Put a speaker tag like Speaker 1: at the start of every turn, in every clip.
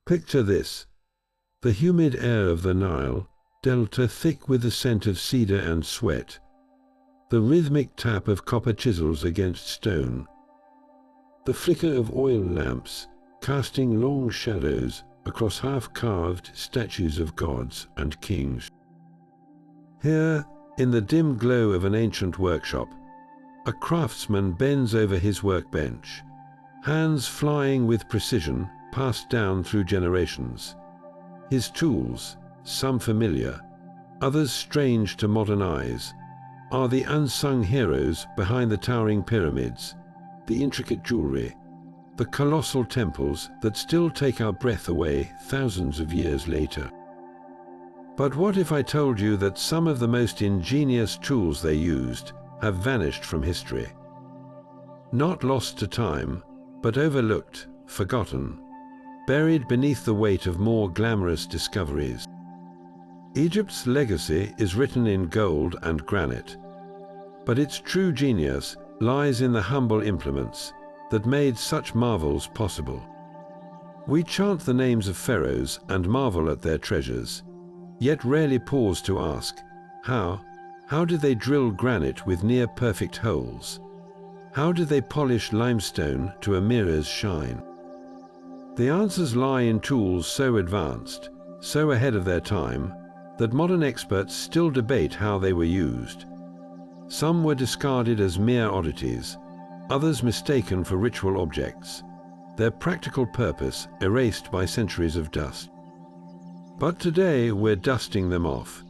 Speaker 1: Picture this: the humid air of the Nile delta thick with the scent of cedar and sweat, the rhythmic tap of copper chisels against stone, the flicker of oil lamps casting long shadows across half-carved statues of gods and kings. Here, in the dim glow of an ancient workshop, a craftsman bends over his workbench, hands flying with precision passed down through generations. His tools, some familiar, others strange to modern eyes, are the unsung heroes behind the towering pyramids, the intricate jewelry, the colossal temples that still take our breath away thousands of years later. But what if I told you that some of the most ingenious tools they used have vanished from history? Not lost to time, but overlooked, forgotten, buried beneath the weight of more glamorous discoveries. Egypt's legacy is written in gold and granite, but its true genius lies in the humble implements that made such marvels possible. We chant the names of pharaohs and marvel at their treasures, yet rarely pause to ask, how did they drill granite with near-perfect holes? How did they polish limestone to a mirror's shine? The answers lie in tools so advanced, so ahead of their time, that modern experts still debate how they were used. Some were discarded as mere oddities, others mistaken for ritual objects, their practical purpose erased by centuries of dust. But today we're dusting them off.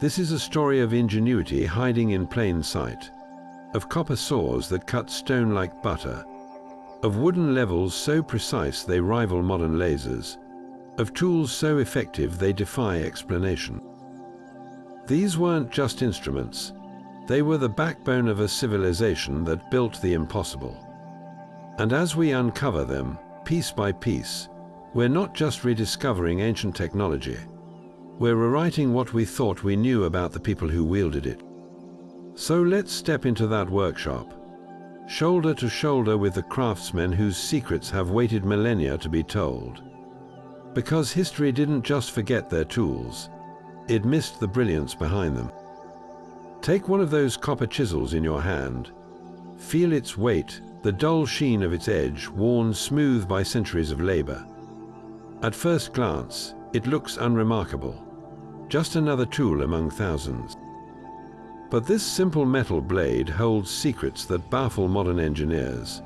Speaker 1: This is a story of ingenuity hiding in plain sight, of copper saws that cut stone like butter, of wooden levels so precise they rival modern lasers, of tools so effective they defy explanation. These weren't just instruments. They were the backbone of a civilization that built the impossible. And as we uncover them, piece by piece, we're not just rediscovering ancient technology. We're rewriting what we thought we knew about the people who wielded it. So let's step into that workshop, shoulder to shoulder with the craftsmen whose secrets have waited millennia to be told. Because history didn't just forget their tools, it missed the brilliance behind them. Take one of those copper chisels in your hand. Feel its weight, the dull sheen of its edge worn smooth by centuries of labor. At first glance, it looks unremarkable, just another tool among thousands. But this simple metal blade holds secrets that baffle modern engineers.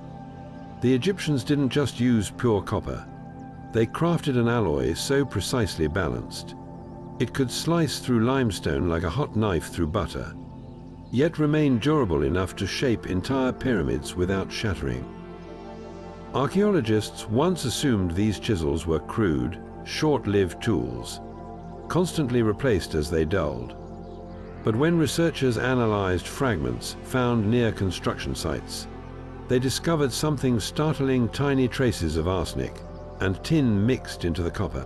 Speaker 1: The Egyptians didn't just use pure copper. They crafted an alloy so precisely balanced. It could slice through limestone like a hot knife through butter, yet remain durable enough to shape entire pyramids without shattering. Archaeologists once assumed these chisels were crude, short-lived tools, constantly replaced as they dulled. But when researchers analyzed fragments found near construction sites, they discovered something startling: tiny traces of arsenic and tin mixed into the copper.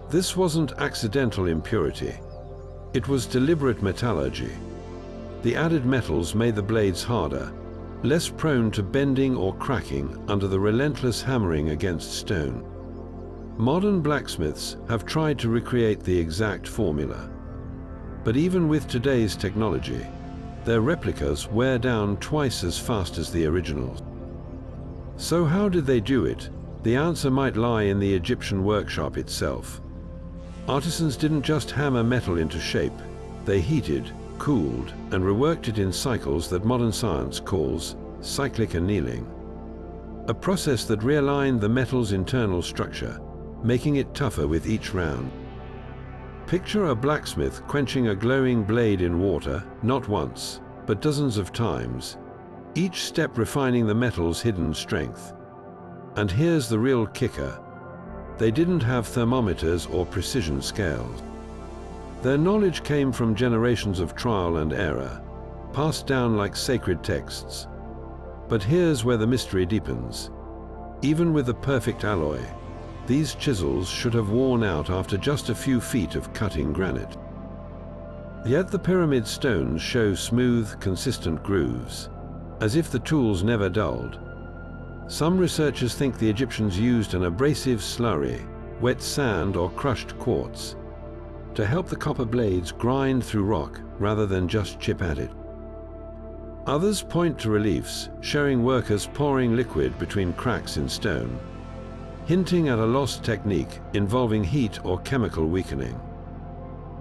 Speaker 1: This wasn't accidental impurity. It was deliberate metallurgy. The added metals made the blades harder, less prone to bending or cracking under the relentless hammering against stone. Modern blacksmiths have tried to recreate the exact formula. But even with today's technology, their replicas wear down twice as fast as the originals. So how did they do it? The answer might lie in the Egyptian workshop itself. Artisans didn't just hammer metal into shape. They heated, cooled, and reworked it in cycles that modern science calls cyclic annealing. A process that realigned the metal's internal structure, making it tougher with each round. Picture a blacksmith quenching a glowing blade in water, not once, but dozens of times, each step refining the metal's hidden strength. And here's the real kicker. They didn't have thermometers or precision scales. Their knowledge came from generations of trial and error, passed down like sacred texts. But here's where the mystery deepens. Even with the perfect alloy, these chisels should have worn out after just a few feet of cutting granite. Yet the pyramid stones show smooth, consistent grooves, as if the tools never dulled. Some researchers think the Egyptians used an abrasive slurry, wet sand or crushed quartz, to help the copper blades grind through rock rather than just chip at it. Others point to reliefs showing workers pouring liquid between cracks in stone, hinting at a lost technique involving heat or chemical weakening.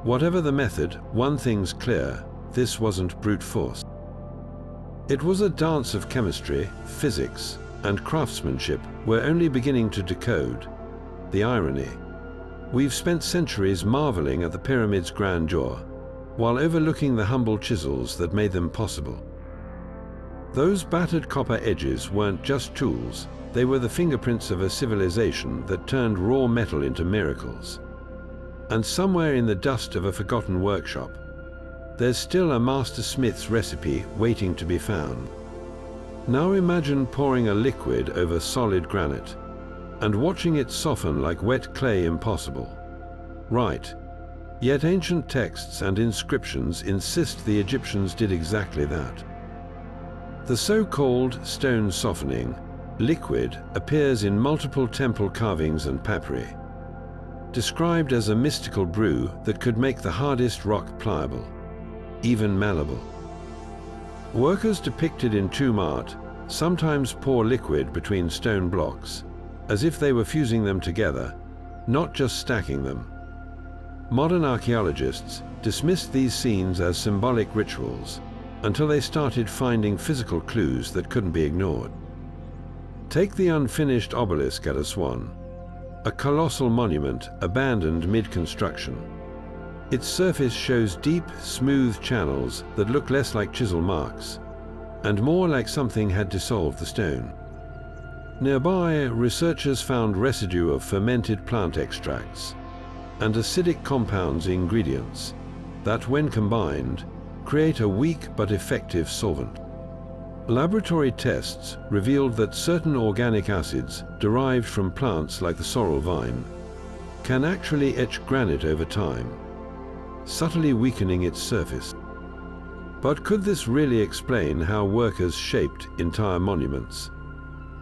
Speaker 1: Whatever the method, one thing's clear: this wasn't brute force. It was a dance of chemistry, physics, and craftsmanship we're only beginning to decode. The irony: we've spent centuries marveling at the pyramids' grandeur, while overlooking the humble chisels that made them possible. Those battered copper edges weren't just tools, they were the fingerprints of a civilization that turned raw metal into miracles. And somewhere in the dust of a forgotten workshop, there's still a master smith's recipe waiting to be found. Now imagine pouring a liquid over solid granite and watching it soften like wet clay impossible. Right. Yet ancient texts and inscriptions insist the Egyptians did exactly that. The so-called stone softening liquid appears in multiple temple carvings and papyri, described as a mystical brew that could make the hardest rock pliable, even malleable. Workers depicted in tomb art sometimes pour liquid between stone blocks, as if they were fusing them together, not just stacking them. Modern archaeologists dismissed these scenes as symbolic rituals until they started finding physical clues that couldn't be ignored. Take the unfinished obelisk at Aswan, a colossal monument abandoned mid-construction. Its surface shows deep, smooth channels that look less like chisel marks and more like something had dissolved the stone. Nearby, researchers found residue of fermented plant extracts and acidic compounds in ingredients that, when combined, create a weak but effective solvent. Laboratory tests revealed that certain organic acids derived from plants like the sorrel vine can actually etch granite over time, subtly weakening its surface. But could this really explain how workers shaped entire monuments?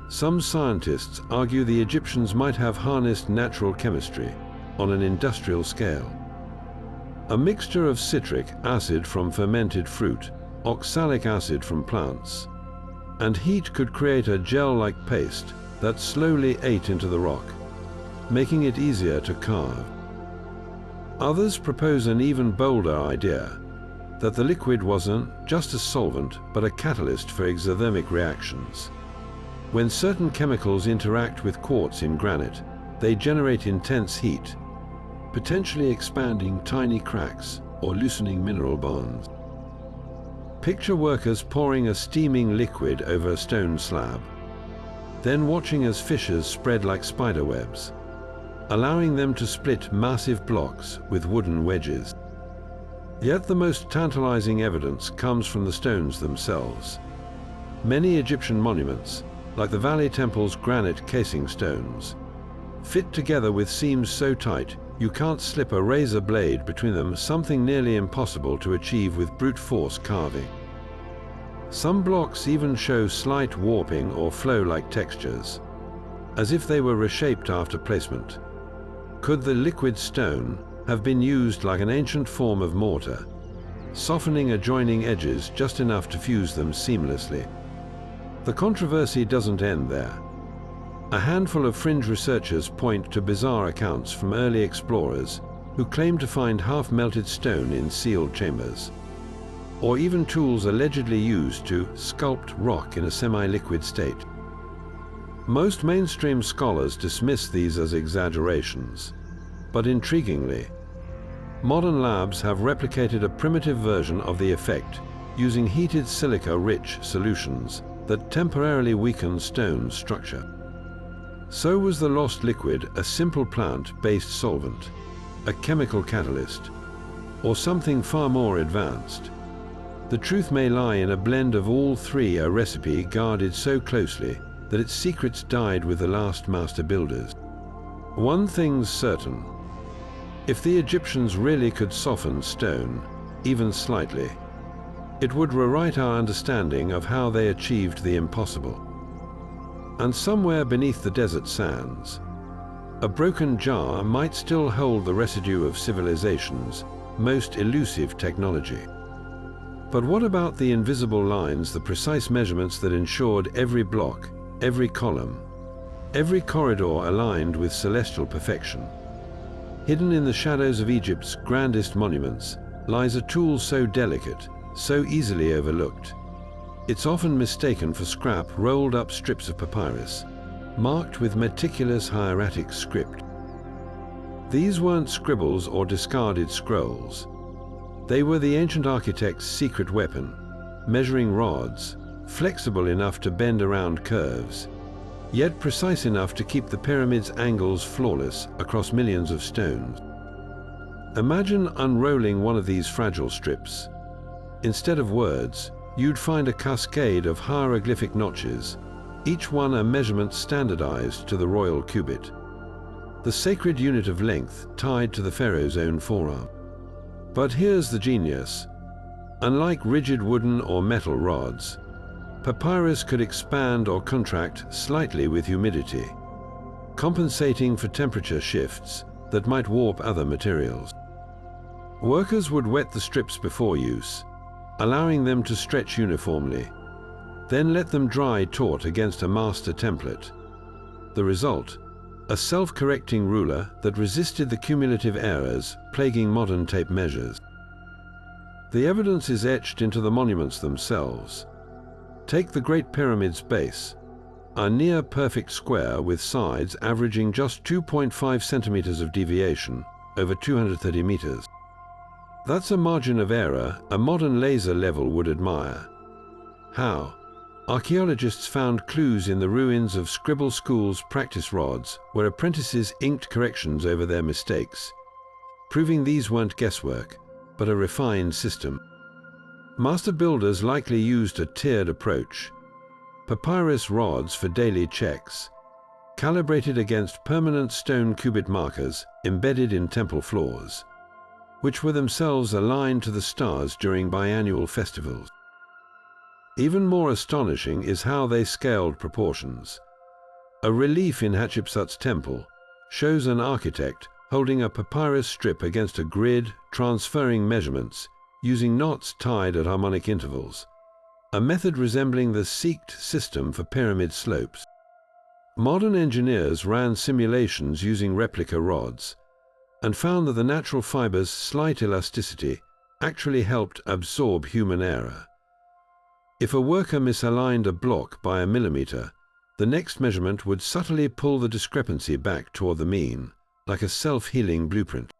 Speaker 1: Some scientists argue the Egyptians might have harnessed natural chemistry on an industrial scale. A mixture of citric acid from fermented fruit, oxalic acid from plants, and heat could create a gel-like paste that slowly ate into the rock, making it easier to carve. Others propose an even bolder idea, that the liquid wasn't just a solvent but a catalyst for exothermic reactions. When certain chemicals interact with quartz in granite, they generate intense heat, potentially expanding tiny cracks or loosening mineral bonds. Picture workers pouring a steaming liquid over a stone slab, then watching as fissures spread like spider webs, allowing them to split massive blocks with wooden wedges. Yet the most tantalizing evidence comes from the stones themselves. Many Egyptian monuments, like the Valley Temple's granite casing stones, fit together with seams so tight you can't slip a razor blade between them, something nearly impossible to achieve with brute force carving. Some blocks even show slight warping or flow-like textures, as if they were reshaped after placement. Could the liquid stone have been used like an ancient form of mortar, softening adjoining edges just enough to fuse them seamlessly? The controversy doesn't end there. A handful of fringe researchers point to bizarre accounts from early explorers who claim to find half-melted stone in sealed chambers, or even tools allegedly used to sculpt rock in a semi-liquid state. Most mainstream scholars dismiss these as exaggerations, but intriguingly, modern labs have replicated a primitive version of the effect using heated silica-rich solutions that temporarily weaken stone structure. So was the lost liquid a simple plant-based solvent, a chemical catalyst, or something far more advanced? The truth may lie in a blend of all three, a recipe guarded so closely that its secrets died with the last master builders. One thing's certain: if the Egyptians really could soften stone, even slightly, it would rewrite our understanding of how they achieved the impossible. And somewhere beneath the desert sands, a broken jar might still hold the residue of civilization's most elusive technology. But what about the invisible lines, the precise measurements that ensured every block, every column, every corridor aligned with celestial perfection? Hidden in the shadows of Egypt's grandest monuments lies a tool so delicate, so easily overlooked. It's often mistaken for scrap, rolled-up strips of papyrus, marked with meticulous hieratic script. These weren't scribbles or discarded scrolls. They were the ancient architect's secret weapon, measuring rods, flexible enough to bend around curves, yet precise enough to keep the pyramid's angles flawless across millions of stones. Imagine unrolling one of these fragile strips. Instead of words, you'd find a cascade of hieroglyphic notches, each one a measurement standardized to the royal cubit, the sacred unit of length tied to the pharaoh's own forearm. But here's the genius. Unlike rigid wooden or metal rods, papyrus could expand or contract slightly with humidity, compensating for temperature shifts that might warp other materials. Workers would wet the strips before use, allowing them to stretch uniformly, then let them dry taut against a master template. The result, a self-correcting ruler that resisted the cumulative errors plaguing modern tape measures. The evidence is etched into the monuments themselves. Take the Great Pyramid's base, a near-perfect square with sides averaging just 2.5 centimeters of deviation over 230 meters. That's a margin of error a modern laser level would admire. How? Archaeologists found clues in the ruins of scribble schools' practice rods where apprentices inked corrections over their mistakes, proving these weren't guesswork, but a refined system. Master builders likely used a tiered approach. Papyrus rods for daily checks, calibrated against permanent stone cubit markers embedded in temple floors, which were themselves aligned to the stars during biannual festivals. Even more astonishing is how they scaled proportions. A relief in Hatshepsut's temple shows an architect holding a papyrus strip against a grid, transferring measurements using knots tied at harmonic intervals, a method resembling the seeked system for pyramid slopes. Modern engineers ran simulations using replica rods and found that the natural fiber's slight elasticity actually helped absorb human error. If a worker misaligned a block by a millimeter, the next measurement would subtly pull the discrepancy back toward the mean, like a self-healing blueprint.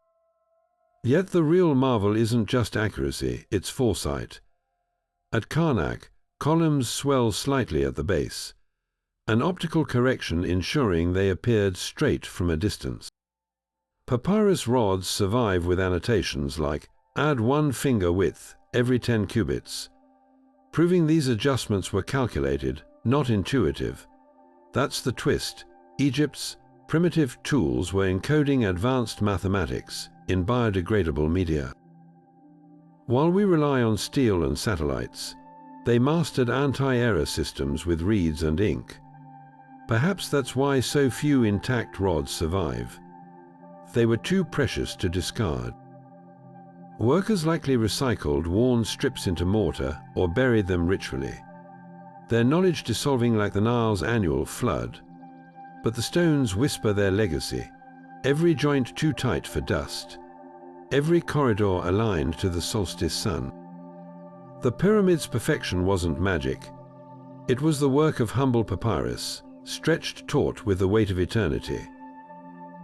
Speaker 1: Yet the real marvel isn't just accuracy, it's foresight. At Karnak, columns swell slightly at the base, an optical correction ensuring they appeared straight from a distance. Papyrus rods survive with annotations like "add 1 finger width every 10 cubits, proving these adjustments were calculated, not intuitive. That's the twist. Egypt's primitive tools were encoding advanced mathematics in biodegradable media. While we rely on steel and satellites, they mastered anti-error systems with reeds and ink. Perhaps that's why so few intact rods survive. They were too precious to discard. Workers likely recycled worn strips into mortar or buried them ritually, their knowledge dissolving like the Nile's annual flood. But the stones whisper their legacy, every joint too tight for dust, every corridor aligned to the solstice sun. The pyramid's perfection wasn't magic. It was the work of humble papyrus, stretched taut with the weight of eternity.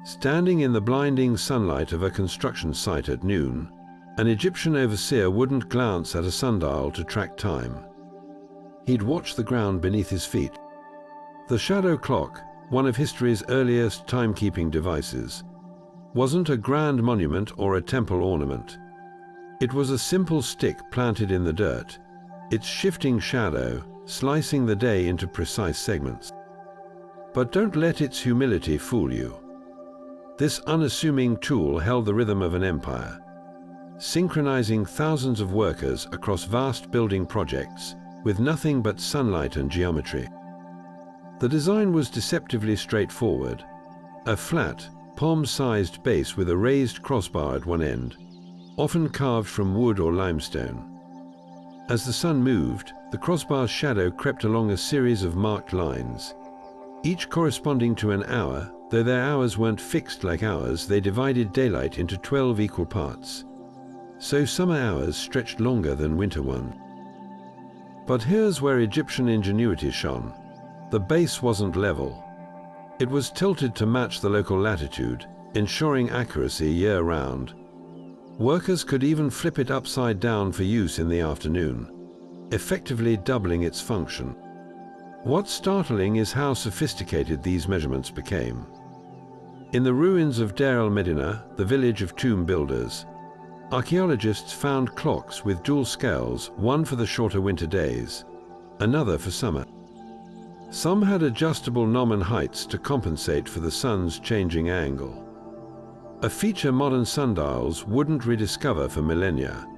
Speaker 1: Standing in the blinding sunlight of a construction site at noon, an Egyptian overseer wouldn't glance at a sundial to track time. He'd watch the ground beneath his feet. The shadow clock, one of history's earliest timekeeping devices, wasn't a grand monument or a temple ornament. It was a simple stick planted in the dirt, its shifting shadow slicing the day into precise segments. But don't let its humility fool you. This unassuming tool held the rhythm of an empire, synchronizing thousands of workers across vast building projects with nothing but sunlight and geometry. The design was deceptively straightforward. A flat, palm-sized base with a raised crossbar at one end, often carved from wood or limestone. As the sun moved, the crossbar's shadow crept along a series of marked lines, each corresponding to an hour. Though their hours weren't fixed like ours, they divided daylight into 12 equal parts. So summer hours stretched longer than winter ones. But here's where Egyptian ingenuity shone. The base wasn't level. It was tilted to match the local latitude, ensuring accuracy year-round. Workers could even flip it upside down for use in the afternoon, effectively doubling its function. What's startling is how sophisticated these measurements became. In the ruins of Deir el-Medina, the village of tomb builders, archaeologists found clocks with dual scales, one for the shorter winter days, another for summer. Some had adjustable gnomon heights to compensate for the sun's changing angle, a feature modern sundials wouldn't rediscover for millennia.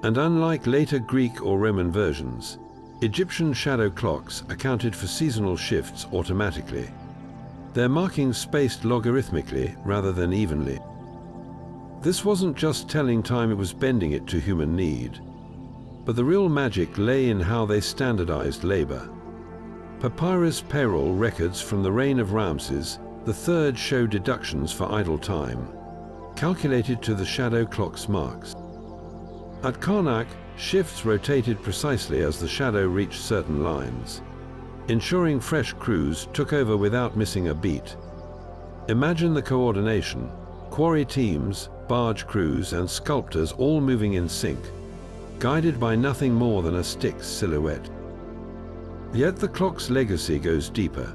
Speaker 1: And unlike later Greek or Roman versions, Egyptian shadow clocks accounted for seasonal shifts automatically, their markings spaced logarithmically rather than evenly. This wasn't just telling time, it was bending it to human need. But the real magic lay in how they standardized labor. Papyrus payroll records from the reign of Ramses III show deductions for idle time, calculated to the shadow clock's marks. At Karnak, shifts rotated precisely as the shadow reached certain lines, ensuring fresh crews took over without missing a beat. Imagine the coordination: quarry teams, barge crews, and sculptors all moving in sync, guided by nothing more than a stick's silhouette. Yet the clock's legacy goes deeper.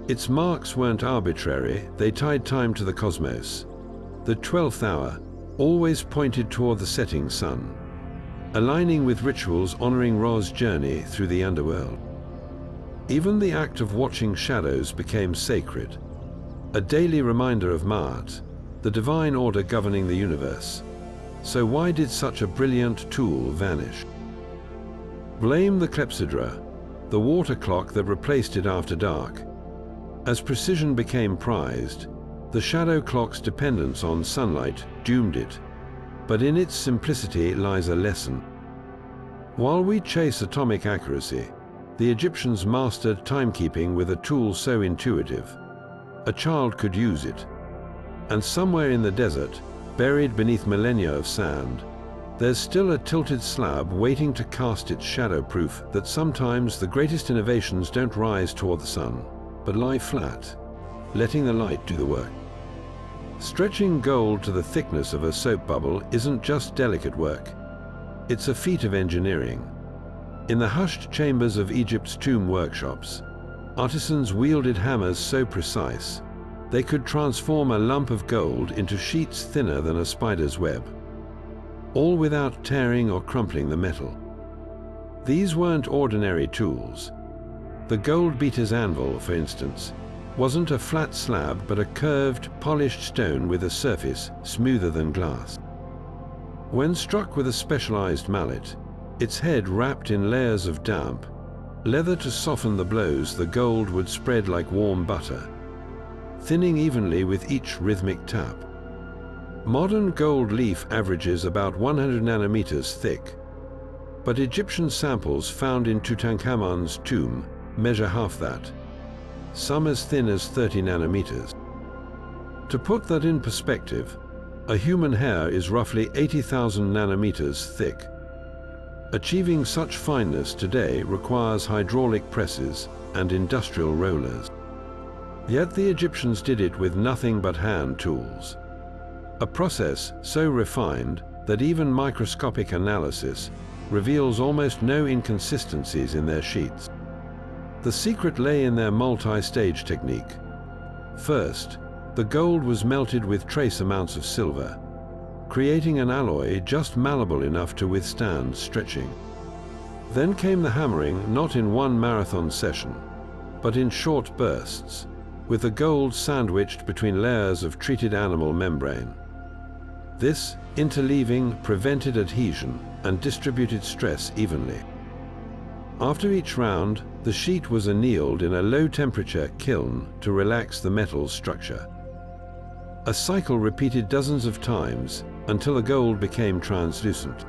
Speaker 1: Its marks weren't arbitrary, they tied time to the cosmos. The 12th hour always pointed toward the setting sun, aligning with rituals honoring Ra's journey through the underworld. Even the act of watching shadows became sacred, a daily reminder of Ma'at, the divine order governing the universe. So why did such a brilliant tool vanish? Blame the clepsydra, the water clock that replaced it after dark. As precision became prized, the shadow clock's dependence on sunlight doomed it. But in its simplicity lies a lesson. While we chase atomic accuracy, the Egyptians mastered timekeeping with a tool so intuitive, a child could use it. And somewhere in the desert, buried beneath millennia of sand, there's still a tilted slab waiting to cast its shadow, proof that sometimes the greatest innovations don't rise toward the sun, but lie flat, letting the light do the work. Stretching gold to the thickness of a soap bubble isn't just delicate work. It's a feat of engineering. In the hushed chambers of Egypt's tomb workshops, artisans wielded hammers so precise, they could transform a lump of gold into sheets thinner than a spider's web, all without tearing or crumpling the metal. These weren't ordinary tools. The gold beater's anvil, for instance, wasn't a flat slab but a curved, polished stone with a surface smoother than glass. When struck with a specialized mallet, its head wrapped in layers of damp leather to soften the blows, the gold would spread like warm butter, thinning evenly with each rhythmic tap. Modern gold leaf averages about 100 nanometers thick, but Egyptian samples found in Tutankhamun's tomb measure half that, some as thin as 30 nanometers. To put that in perspective, a human hair is roughly 80,000 nanometers thick. Achieving such fineness today requires hydraulic presses and industrial rollers. Yet the Egyptians did it with nothing but hand tools, a process so refined that even microscopic analysis reveals almost no inconsistencies in their sheets. The secret lay in their multi-stage technique. First, the gold was melted with trace amounts of silver, creating an alloy just malleable enough to withstand stretching. Then came the hammering, not in one marathon session, but in short bursts, with the gold sandwiched between layers of treated animal membrane. This interleaving prevented adhesion and distributed stress evenly. After each round, the sheet was annealed in a low-temperature kiln to relax the metal's structure. A cycle repeated dozens of times until the gold became translucent.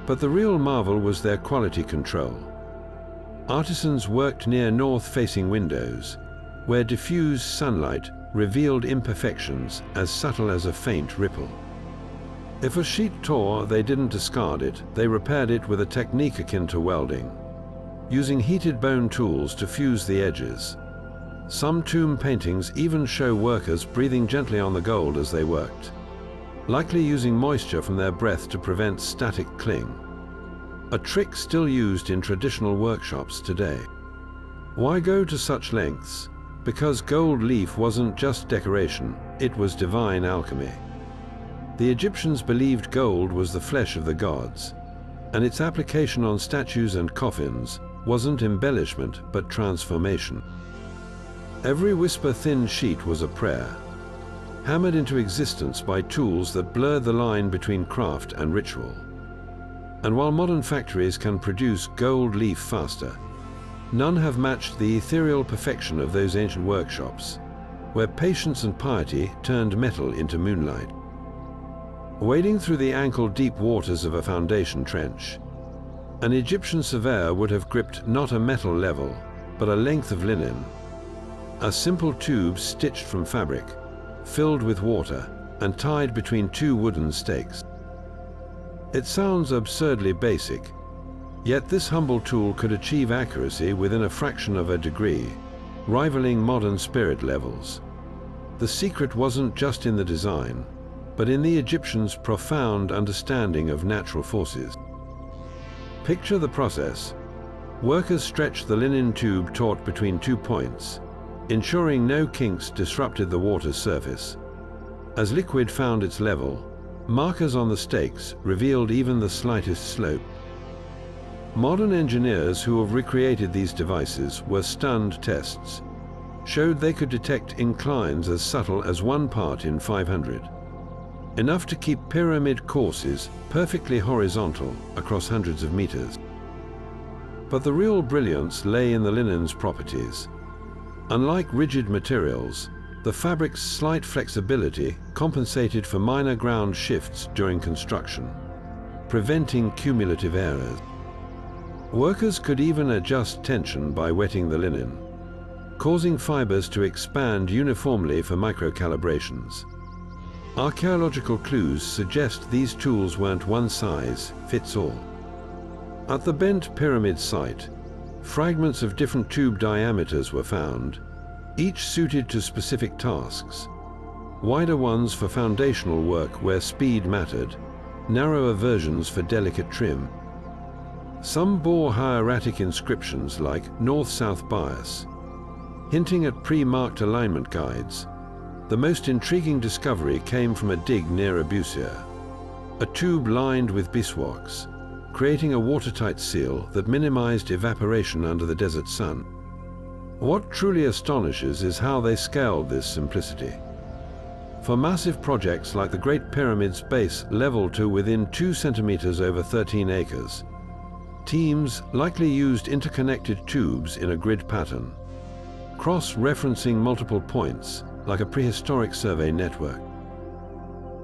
Speaker 1: But the real marvel was their quality control. Artisans worked near north-facing windows, where diffused sunlight revealed imperfections as subtle as a faint ripple. If a sheet tore, they didn't discard it, they repaired it with a technique akin to welding, using heated bone tools to fuse the edges. Some tomb paintings even show workers breathing gently on the gold as they worked, likely using moisture from their breath to prevent static cling, a trick still used in traditional workshops today. Why go to such lengths? Because gold leaf wasn't just decoration, it was divine alchemy. The Egyptians believed gold was the flesh of the gods, and its application on statues and coffins wasn't embellishment but transformation. Every whisper-thin sheet was a prayer, hammered into existence by tools that blurred the line between craft and ritual. And while modern factories can produce gold leaf faster, none have matched the ethereal perfection of those ancient workshops, where patience and piety turned metal into moonlight. Wading through the ankle-deep waters of a foundation trench, an Egyptian surveyor would have gripped not a metal level, but a length of linen, a simple tube stitched from fabric, filled with water, and tied between two wooden stakes. It sounds absurdly basic, yet this humble tool could achieve accuracy within a fraction of a degree, rivaling modern spirit levels. The secret wasn't just in the design, but in the Egyptians' profound understanding of natural forces. Picture the process. Workers stretched the linen tube taut between 2 points, ensuring no kinks disrupted the water's surface. As liquid found its level, markers on the stakes revealed even the slightest slope. Modern engineers who have recreated these devices were stunned. Tests showed they could detect inclines as subtle as 1 part in 500. Enough to keep pyramid courses perfectly horizontal across hundreds of meters. But the real brilliance lay in the linen's properties. Unlike rigid materials, the fabric's slight flexibility compensated for minor ground shifts during construction, preventing cumulative errors. Workers could even adjust tension by wetting the linen, causing fibers to expand uniformly for microcalibrations. Archaeological clues suggest these tools weren't one size fits all. At the bent pyramid site, fragments of different tube diameters were found, each suited to specific tasks. Wider ones for foundational work where speed mattered, narrower versions for delicate trim. Some bore hieratic inscriptions like north-south bias, hinting at pre-marked alignment guides. The most intriguing discovery came from a dig near Abusia, a tube lined with beeswax, creating a watertight seal that minimized evaporation under the desert sun. What truly astonishes is how they scaled this simplicity. For massive projects like the Great Pyramid's base leveled to within 2 centimeters over 13 acres, teams likely used interconnected tubes in a grid pattern, cross-referencing multiple points like a prehistoric survey network.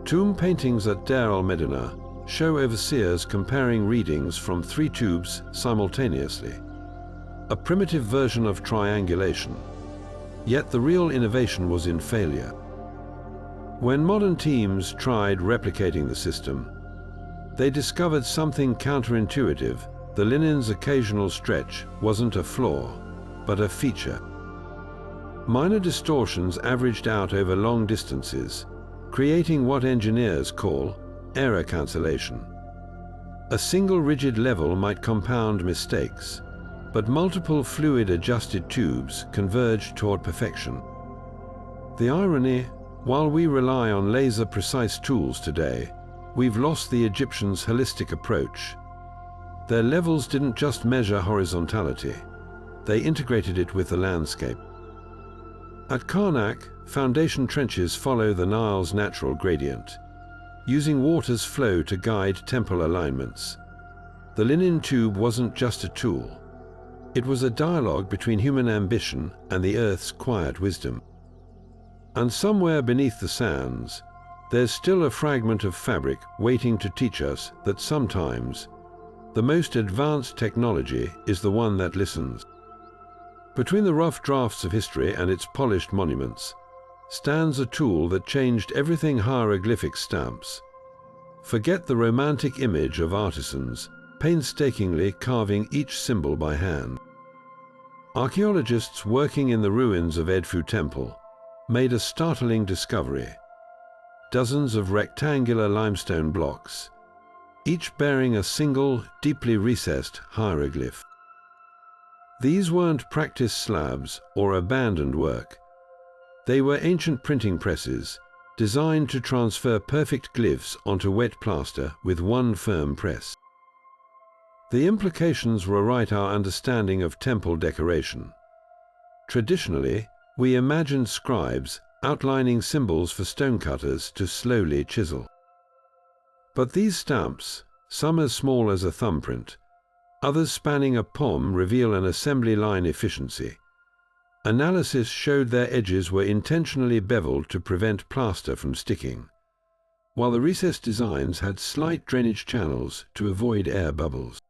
Speaker 1: Tomb paintings at Deir al-Medina show overseers comparing readings from 3 tubes simultaneously, a primitive version of triangulation. Yet the real innovation was in failure. When modern teams tried replicating the system, they discovered something counterintuitive. The linen's occasional stretch wasn't a flaw, but a feature. Minor distortions averaged out over long distances, creating what engineers call error cancellation. A single rigid level might compound mistakes, but multiple fluid-adjusted tubes converge toward perfection. The irony, while we rely on laser-precise tools today, we've lost the Egyptians' holistic approach. Their levels didn't just measure horizontality, they integrated it with the landscape. At Karnak, foundation trenches follow the Nile's natural gradient, using water's flow to guide temple alignments. The linen tube wasn't just a tool. It was a dialogue between human ambition and the earth's quiet wisdom. And somewhere beneath the sands, there's still a fragment of fabric waiting to teach us that sometimes the most advanced technology is the one that listens. Between the rough drafts of history and its polished monuments stands a tool that changed everything hieroglyphic stamps. Forget the romantic image of artisans painstakingly carving each symbol by hand. Archaeologists working in the ruins of Edfu Temple made a startling discovery. Dozens of rectangular limestone blocks, each bearing a single, deeply recessed hieroglyph. These weren't practice slabs or abandoned work. They were ancient printing presses designed to transfer perfect glyphs onto wet plaster with one firm press. The implications rewrite our understanding of temple decoration. Traditionally, we imagined scribes outlining symbols for stonecutters to slowly chisel. But these stamps, some as small as a thumbprint, others spanning a palm, reveal an assembly line efficiency. Analysis showed their edges were intentionally beveled to prevent plaster from sticking, while the recessed designs had slight drainage channels to avoid air bubbles.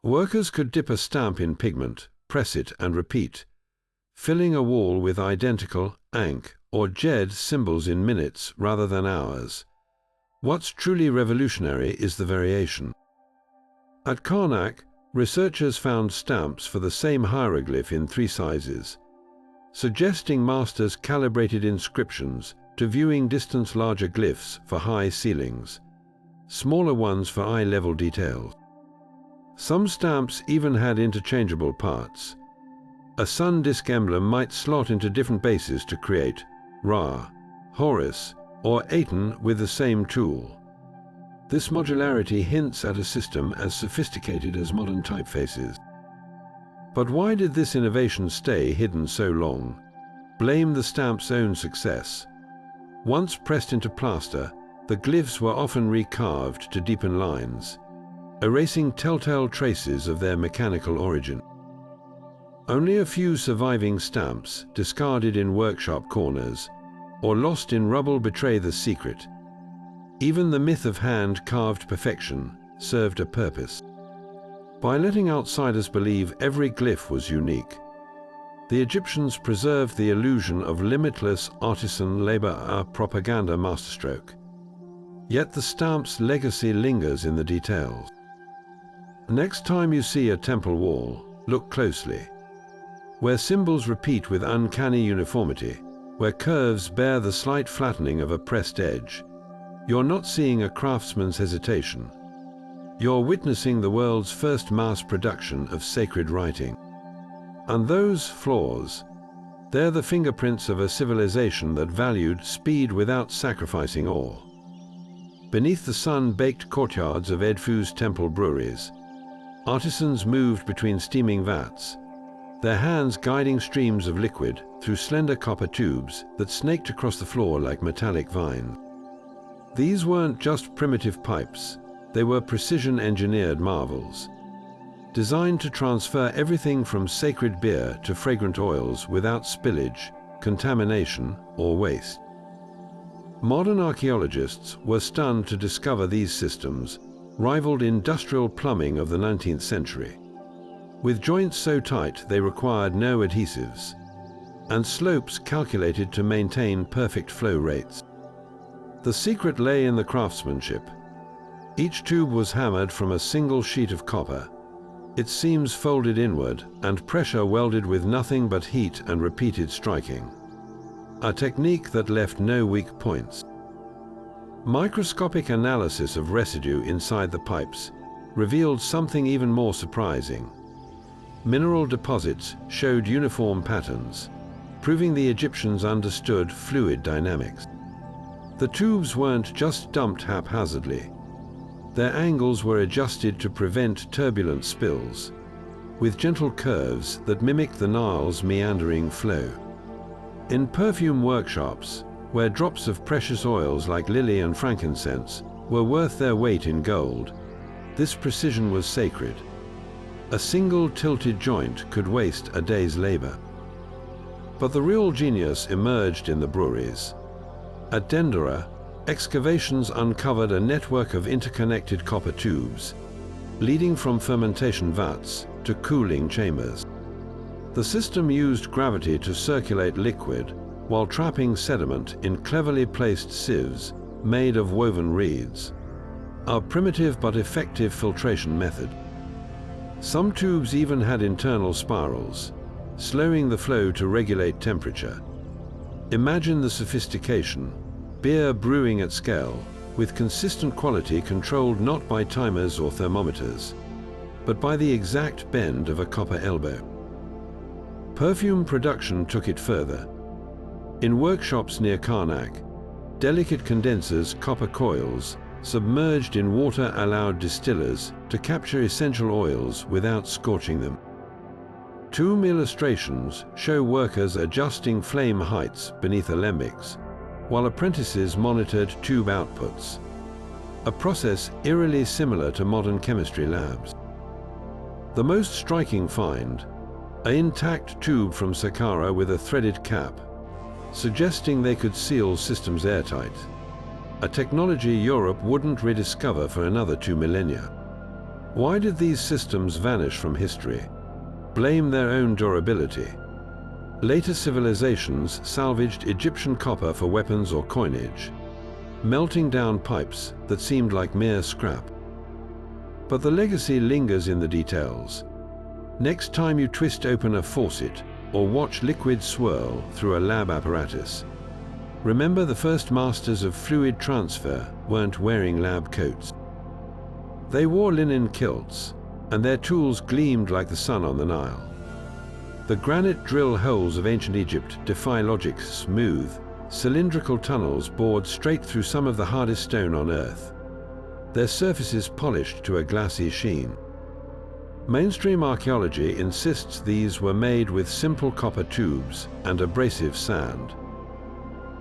Speaker 1: Workers could dip a stamp in pigment, press it and repeat, filling a wall with identical Ankh or Jed symbols in minutes rather than hours. What's truly revolutionary is the variation. At Karnak, researchers found stamps for the same hieroglyph in 3 sizes, suggesting masters calibrated inscriptions to viewing distance larger glyphs for high ceilings, smaller ones for eye-level details. Some stamps even had interchangeable parts. A sun disk emblem might slot into different bases to create Ra, Horus, or Aten with the same tool. This modularity hints at a system as sophisticated as modern typefaces. But why did this innovation stay hidden so long? Blame the stamp's own success. Once pressed into plaster, the glyphs were often recarved to deepen lines, erasing telltale traces of their mechanical origin. Only a few surviving stamps, discarded in workshop corners or lost in rubble, betray the secret. Even the myth of hand-carved perfection served a purpose. By letting outsiders believe every glyph was unique, the Egyptians preserved the illusion of limitless artisan labor, a propaganda masterstroke. Yet the stamp's legacy lingers in the details. Next time you see a temple wall, look closely. Where symbols repeat with uncanny uniformity, where curves bear the slight flattening of a pressed edge, you're not seeing a craftsman's hesitation. You're witnessing the world's first mass production of sacred writing. And those flaws, they're the fingerprints of a civilization that valued speed without sacrificing awe. Beneath the sun-baked courtyards of Edfu's temple breweries, artisans moved between steaming vats, their hands guiding streams of liquid through slender copper tubes that snaked across the floor like metallic vines. These weren't just primitive pipes, they were precision-engineered marvels, designed to transfer everything from sacred beer to fragrant oils without spillage, contamination, or waste. Modern archaeologists were stunned to discover these systems rivaled industrial plumbing of the 19th century. With joints so tight they required no adhesives, and slopes calculated to maintain perfect flow rates. The secret lay in the craftsmanship. Each tube was hammered from a single sheet of copper, its seams folded inward and pressure welded with nothing but heat and repeated striking. A technique that left no weak points. Microscopic analysis of residue inside the pipes revealed something even more surprising. Mineral deposits showed uniform patterns, proving the Egyptians understood fluid dynamics. The tubes weren't just dumped haphazardly. Their angles were adjusted to prevent turbulent spills, with gentle curves that mimicked the Nile's meandering flow. In perfume workshops, where drops of precious oils like lily and frankincense were worth their weight in gold, This precision was sacred. A single tilted joint could waste a day's labor. But the real genius emerged in the breweries. At Dendera, excavations uncovered a network of interconnected copper tubes, leading from fermentation vats to cooling chambers. The system used gravity to circulate liquid while trapping sediment in cleverly placed sieves made of woven reeds, a primitive but effective filtration method. Some tubes even had internal spirals, slowing the flow to regulate temperature. Imagine the sophistication: beer brewing at scale, with consistent quality controlled not by timers or thermometers, but by the exact bend of a copper elbow. Perfume production took it further. In workshops near Karnak, delicate condensers, copper coils, submerged in water allowed distillers to capture essential oils without scorching them. Tomb illustrations show workers adjusting flame heights beneath alembics, while apprentices monitored tube outputs, a process eerily similar to modern chemistry labs. The most striking find, an intact tube from Saqqara with a threaded cap, suggesting they could seal systems airtight, a technology Europe wouldn't rediscover for another 2 millennia. Why did these systems vanish from history? Blame their own durability. Later civilizations salvaged Egyptian copper for weapons or coinage, melting down pipes that seemed like mere scrap. But the legacy lingers in the details. Next time you twist open a faucet or watch liquid swirl through a lab apparatus, remember the first masters of fluid transfer weren't wearing lab coats. They wore linen kilts, and their tools gleamed like the sun on the Nile. The granite drill holes of ancient Egypt defy logic's smooth, cylindrical tunnels bored straight through some of the hardest stone on Earth, their surfaces polished to a glassy sheen. Mainstream archaeology insists these were made with simple copper tubes and abrasive sand.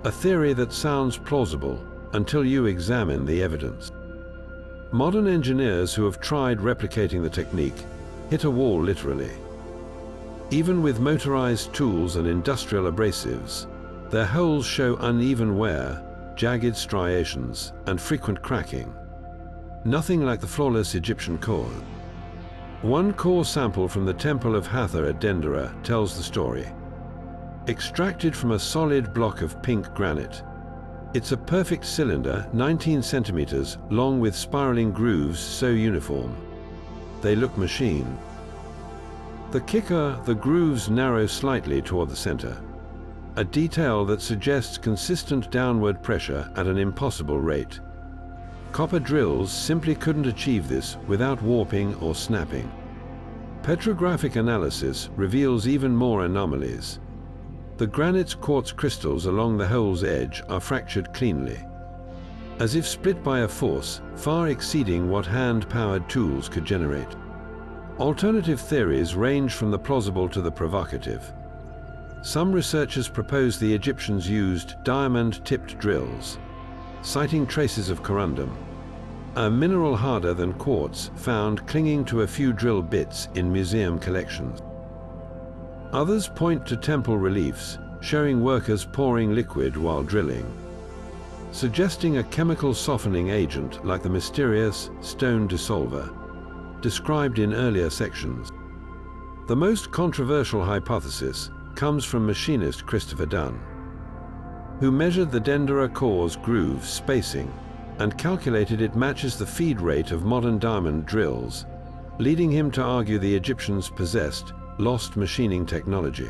Speaker 1: A theory that sounds plausible until you examine the evidence. Modern engineers who have tried replicating the technique hit a wall literally. Even with motorized tools and industrial abrasives, their holes show uneven wear, jagged striations, and frequent cracking. Nothing like the flawless Egyptian core. One core sample from the Temple of Hathor at Dendera tells the story. Extracted from a solid block of pink granite, it's a perfect cylinder, 19 centimeters long with spiraling grooves so uniform. They look machined. The kicker, the grooves narrow slightly toward the center, a detail that suggests consistent downward pressure at an impossible rate. Copper drills simply couldn't achieve this without warping or snapping. Petrographic analysis reveals even more anomalies. The granite's quartz crystals along the hole's edge are fractured cleanly, as if split by a force far exceeding what hand-powered tools could generate. Alternative theories range from the plausible to the provocative. Some researchers propose the Egyptians used diamond-tipped drills, citing traces of corundum, a mineral harder than quartz found clinging to a few drill bits in museum collections. Others point to temple reliefs, showing workers pouring liquid while drilling, suggesting a chemical softening agent like the mysterious stone dissolver, described in earlier sections. The most controversial hypothesis comes from machinist Christopher Dunn, who measured the Dendera core's groove spacing and calculated it matches the feed rate of modern diamond drills, leading him to argue the Egyptians possessed lost machining technology.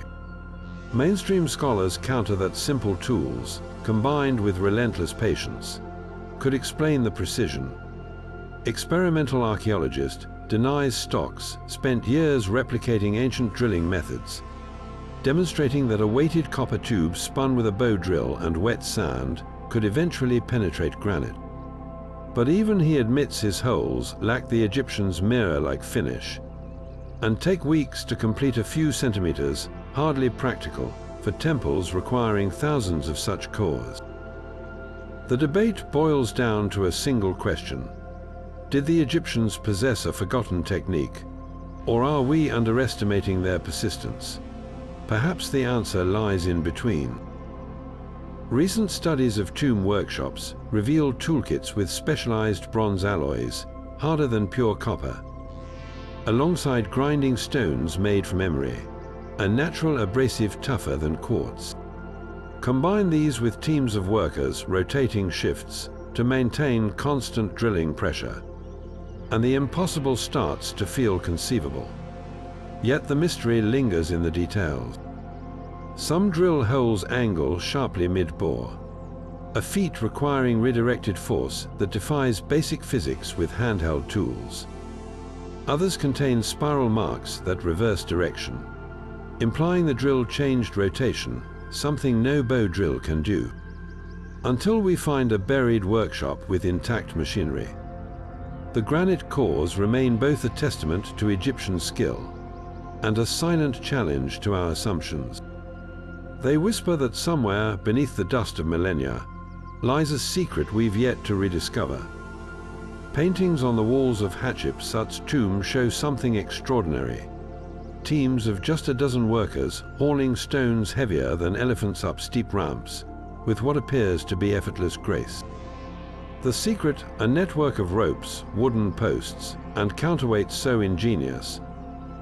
Speaker 1: Mainstream scholars counter that simple tools, combined with relentless patience, could explain the precision. Experimental archaeologist denies Stocks spent years replicating ancient drilling methods, demonstrating that a weighted copper tube spun with a bow drill and wet sand could eventually penetrate granite. But even he admits his holes lack the Egyptians' mirror-like finish, and take weeks to complete a few centimeters, hardly practical for temples requiring thousands of such cores. The debate boils down to a single question. Did the Egyptians possess a forgotten technique, or are we underestimating their persistence? Perhaps the answer lies in between. Recent studies of tomb workshops reveal toolkits with specialized bronze alloys, harder than pure copper, alongside grinding stones made from emery, a natural abrasive tougher than quartz. Combine these with teams of workers rotating shifts to maintain constant drilling pressure, and the impossible starts to feel conceivable. Yet the mystery lingers in the details. Some drill holes angle sharply mid-bore, a feat requiring redirected force that defies basic physics with handheld tools. Others contain spiral marks that reverse direction, implying the drill changed rotation, something no bow drill can do. Until we find a buried workshop with intact machinery, the granite cores remain both a testament to Egyptian skill and a silent challenge to our assumptions. They whisper that somewhere beneath the dust of millennia lies a secret we've yet to rediscover. Paintings on the walls of Hatshepsut's tomb show something extraordinary. Teams of just a dozen workers hauling stones heavier than elephants up steep ramps with what appears to be effortless grace. The secret, a network of ropes, wooden posts, and counterweights so ingenious,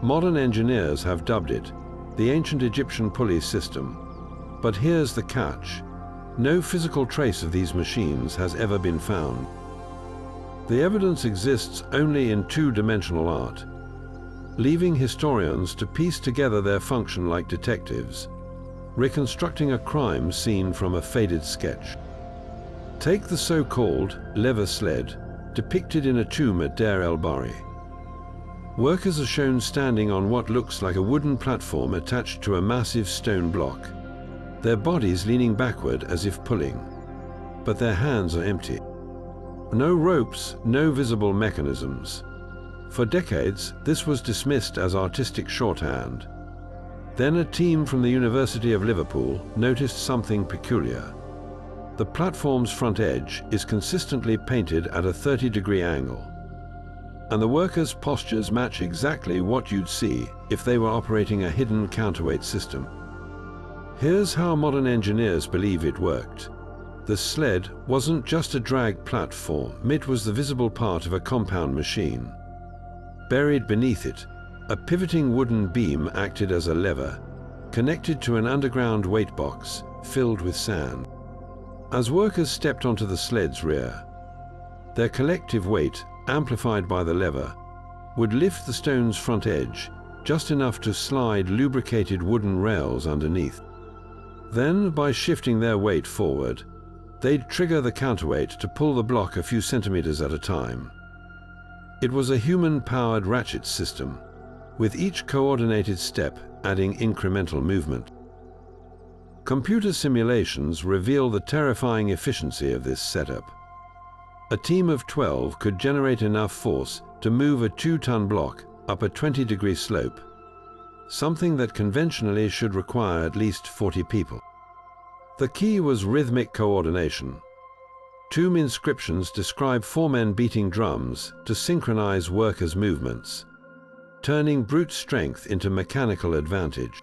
Speaker 1: modern engineers have dubbed it the ancient Egyptian pulley system. But here's the catch. No physical trace of these machines has ever been found. The evidence exists only in two-dimensional art, leaving historians to piece together their function like detectives, reconstructing a crime scene from a faded sketch. Take the so-called lever sled, depicted in a tomb at Deir el-Bahri. Workers are shown standing on what looks like a wooden platform attached to a massive stone block, their bodies leaning backward as if pulling, but their hands are empty. No ropes, no visible mechanisms. For decades, this was dismissed as artistic shorthand. Then a team from the University of Liverpool noticed something peculiar. The platform's front edge is consistently painted at a 30-degree angle, and the workers' postures match exactly what you'd see if they were operating a hidden counterweight system. Here's how modern engineers believe it worked. The sled wasn't just a drag platform, it was the visible part of a compound machine. Buried beneath it, a pivoting wooden beam acted as a lever, connected to an underground weight box filled with sand. As workers stepped onto the sled's rear, their collective weight, amplified by the lever, would lift the stone's front edge just enough to slide lubricated wooden rails underneath. Then, by shifting their weight forward, they'd trigger the counterweight to pull the block a few centimeters at a time. It was a human-powered ratchet system, with each coordinated step adding incremental movement. Computer simulations reveal the terrifying efficiency of this setup. A team of 12 could generate enough force to move a 2-ton block up a 20-degree slope, something that conventionally should require at least 40 people. The key was rhythmic coordination. Tomb inscriptions describe 4 men beating drums to synchronize workers' movements, turning brute strength into mechanical advantage.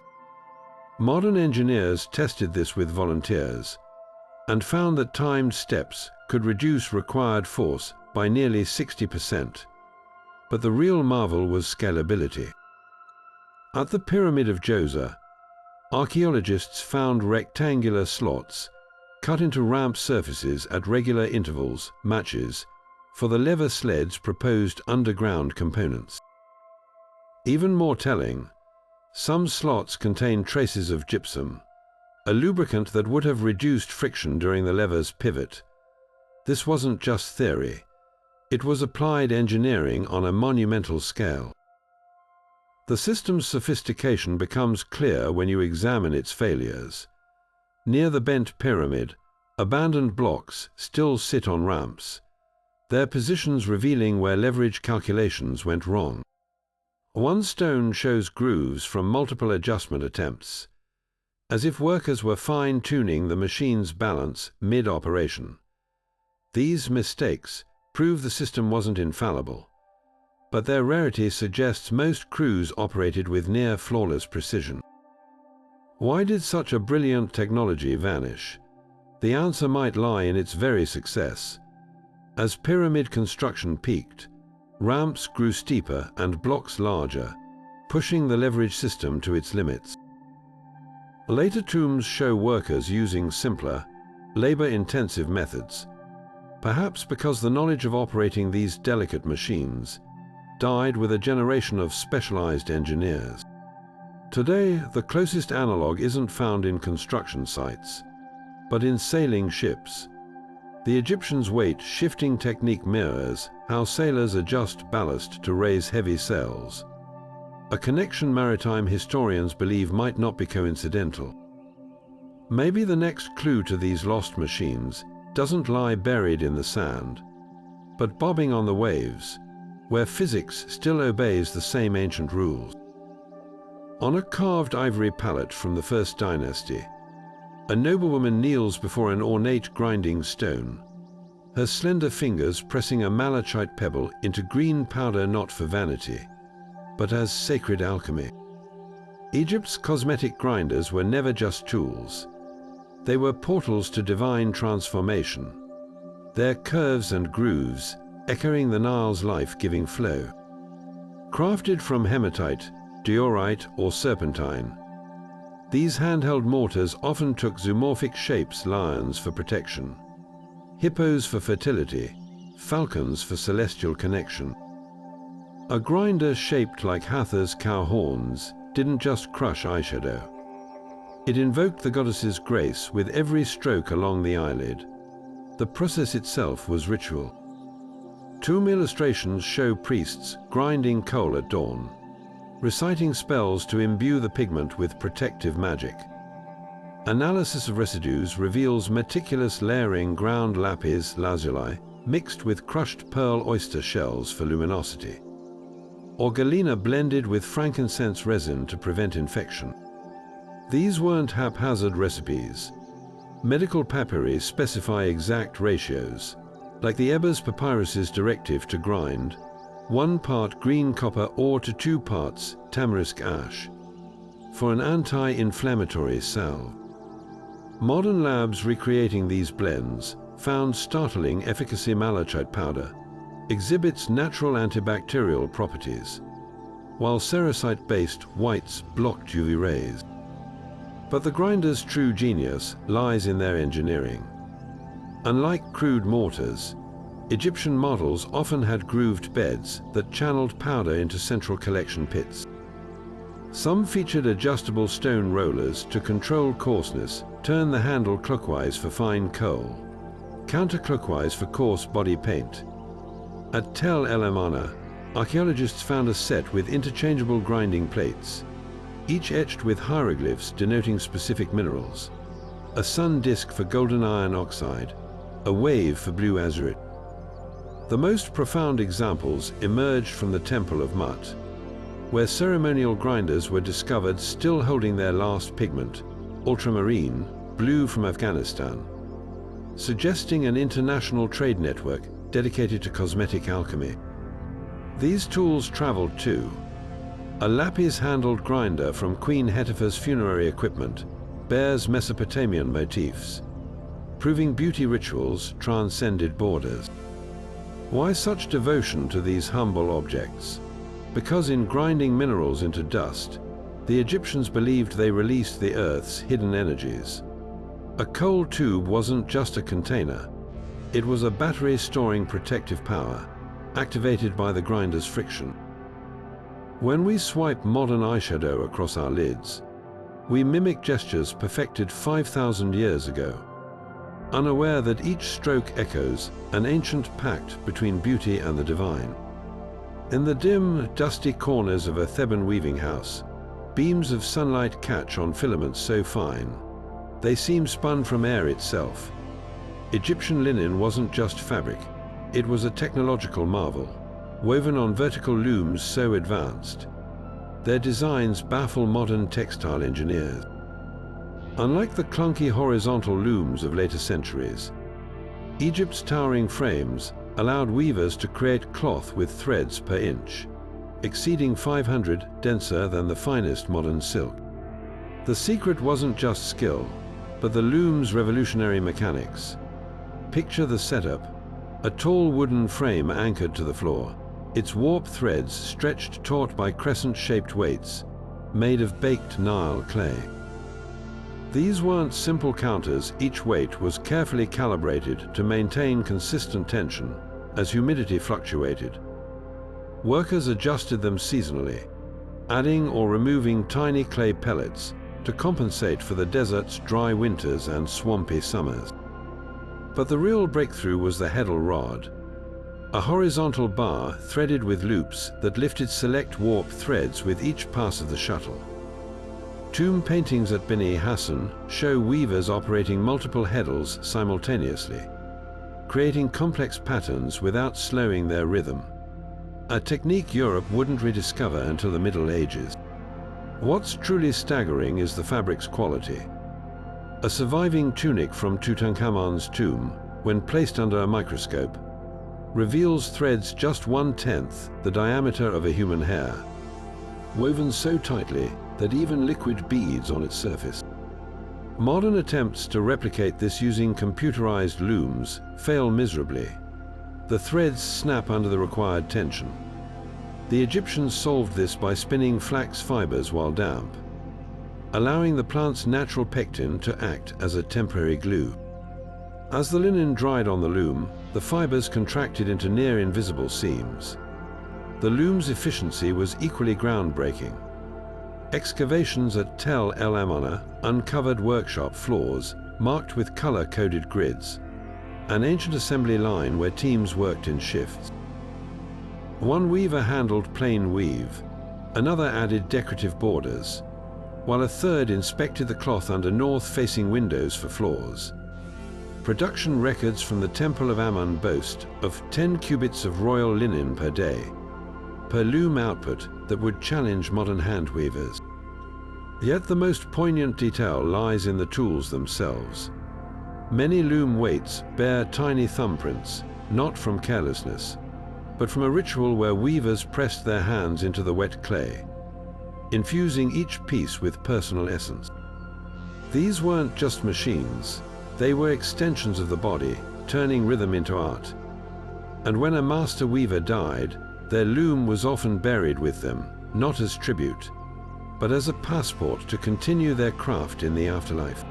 Speaker 1: Modern engineers tested this with volunteers and found that timed steps could reduce required force by nearly 60%. But the real marvel was scalability. At the Pyramid of Djoser, archaeologists found rectangular slots cut into ramp surfaces at regular intervals, matches, for the lever sled's proposed underground components. Even more telling, some slots contain traces of gypsum, a lubricant that would have reduced friction during the lever's pivot. This wasn't just theory, it was applied engineering on a monumental scale. The system's sophistication becomes clear when you examine its failures. Near the bent pyramid, abandoned blocks still sit on ramps, their positions revealing where leverage calculations went wrong. One stone shows grooves from multiple adjustment attempts, as if workers were fine-tuning the machine's balance mid-operation. These mistakes, prove the system wasn't infallible, but their rarity suggests most crews operated with near-flawless precision. Why did such a brilliant technology vanish? The answer might lie in its very success. As pyramid construction peaked, ramps grew steeper and blocks larger, pushing the leverage system to its limits. Later tombs show workers using simpler, labor-intensive methods, perhaps because the knowledge of operating these delicate machines died with a generation of specialized engineers. Today, the closest analog isn't found in construction sites, but in sailing ships. The Egyptians' weight-shifting technique mirrors how sailors adjust ballast to raise heavy sails, a connection maritime historians believe might not be coincidental. Maybe the next clue to these lost machines doesn't lie buried in the sand, but bobbing on the waves, where physics still obeys the same ancient rules. On a carved ivory pallet from the First Dynasty, a noblewoman kneels before an ornate grinding stone, her slender fingers pressing a malachite pebble into green powder not for vanity, but as sacred alchemy. Egypt's cosmetic grinders were never just tools. They were portals to divine transformation, their curves and grooves echoing the Nile's life-giving flow. Crafted from hematite, diorite, or serpentine, these handheld mortars often took zoomorphic shapes: lions for protection, hippos for fertility, falcons for celestial connection. A grinder shaped like Hathor's cow horns didn't just crush eyeshadow. It invoked the goddess's grace with every stroke along the eyelid. The process itself was ritual. Tomb illustrations show priests grinding coal at dawn, reciting spells to imbue the pigment with protective magic. Analysis of residues reveals meticulous layering ground lapis lazuli mixed with crushed pearl oyster shells for luminosity, or galena blended with frankincense resin to prevent infection. These weren't haphazard recipes. Medical papyri specify exact ratios, like the Ebers papyrus's directive to grind 1 part green copper ore to 2 parts tamarisk ash for an anti-inflammatory salve. Modern labs recreating these blends found startling efficacy. Malachite powder exhibits natural antibacterial properties, while cerussite-based whites blocked UV rays. But the grinder's true genius lies in their engineering. Unlike crude mortars, Egyptian models often had grooved beds that channeled powder into central collection pits. Some featured adjustable stone rollers to control coarseness, turn the handle clockwise for fine coal, counterclockwise for coarse body paint. At Tel El Amarna, archaeologists found a set with interchangeable grinding plates, each etched with hieroglyphs denoting specific minerals: a sun disk for golden iron oxide, a wave for blue azurite. The most profound examples emerged from the Temple of Mut, where ceremonial grinders were discovered still holding their last pigment, ultramarine, blue from Afghanistan, suggesting an international trade network dedicated to cosmetic alchemy. These tools traveled too. A lapis-handled grinder from Queen Hetepher's funerary equipment bears Mesopotamian motifs, proving beauty rituals transcended borders. Why such devotion to these humble objects? Because in grinding minerals into dust, the Egyptians believed they released the Earth's hidden energies. A coal tube wasn't just a container. It was a battery storing protective power, activated by the grinder's friction. When we swipe modern eyeshadow across our lids, we mimic gestures perfected 5,000 years ago, unaware that each stroke echoes an ancient pact between beauty and the divine. In the dim, dusty corners of a Theban weaving house, beams of sunlight catch on filaments so fine, they seem spun from air itself. Egyptian linen wasn't just fabric, it was a technological marvel, woven on vertical looms so advanced. Their designs baffle modern textile engineers. Unlike the clunky horizontal looms of later centuries, Egypt's towering frames allowed weavers to create cloth with threads per inch, exceeding 500, denser than the finest modern silk. The secret wasn't just skill, but the loom's revolutionary mechanics. Picture the setup: a tall wooden frame anchored to the floor, its warp threads stretched taut by crescent-shaped weights, made of baked Nile clay. These weren't simple counters, each weight was carefully calibrated to maintain consistent tension as humidity fluctuated. Workers adjusted them seasonally, adding or removing tiny clay pellets to compensate for the desert's dry winters and swampy summers. But the real breakthrough was the heddle rod, a horizontal bar threaded with loops that lifted select warp threads with each pass of the shuttle. Tomb paintings at Beni Hassan show weavers operating multiple heddles simultaneously, creating complex patterns without slowing their rhythm, a technique Europe wouldn't rediscover until the Middle Ages. What's truly staggering is the fabric's quality. A surviving tunic from Tutankhamun's tomb, when placed under a microscope, reveals threads just 1/10 the diameter of a human hair, woven so tightly that even liquid beads on its surface. Modern attempts to replicate this using computerized looms fail miserably. The threads snap under the required tension. The Egyptians solved this by spinning flax fibers while damp, allowing the plant's natural pectin to act as a temporary glue. As the linen dried on the loom, the fibers contracted into near-invisible seams. The loom's efficiency was equally groundbreaking. Excavations at Tel El Amarna uncovered workshop floors marked with color-coded grids, an ancient assembly line where teams worked in shifts. One weaver handled plain weave, another added decorative borders, while a third inspected the cloth under north-facing windows for flaws. Production records from the Temple of Ammon boast of 10 cubits of royal linen per day, per loom output that would challenge modern hand weavers. Yet the most poignant detail lies in the tools themselves. Many loom weights bear tiny thumbprints, not from carelessness, but from a ritual where weavers pressed their hands into the wet clay, infusing each piece with personal essence. These weren't just machines, they were extensions of the body, turning rhythm into art. And when a master weaver died, their loom was often buried with them, not as tribute, but as a passport to continue their craft in the afterlife.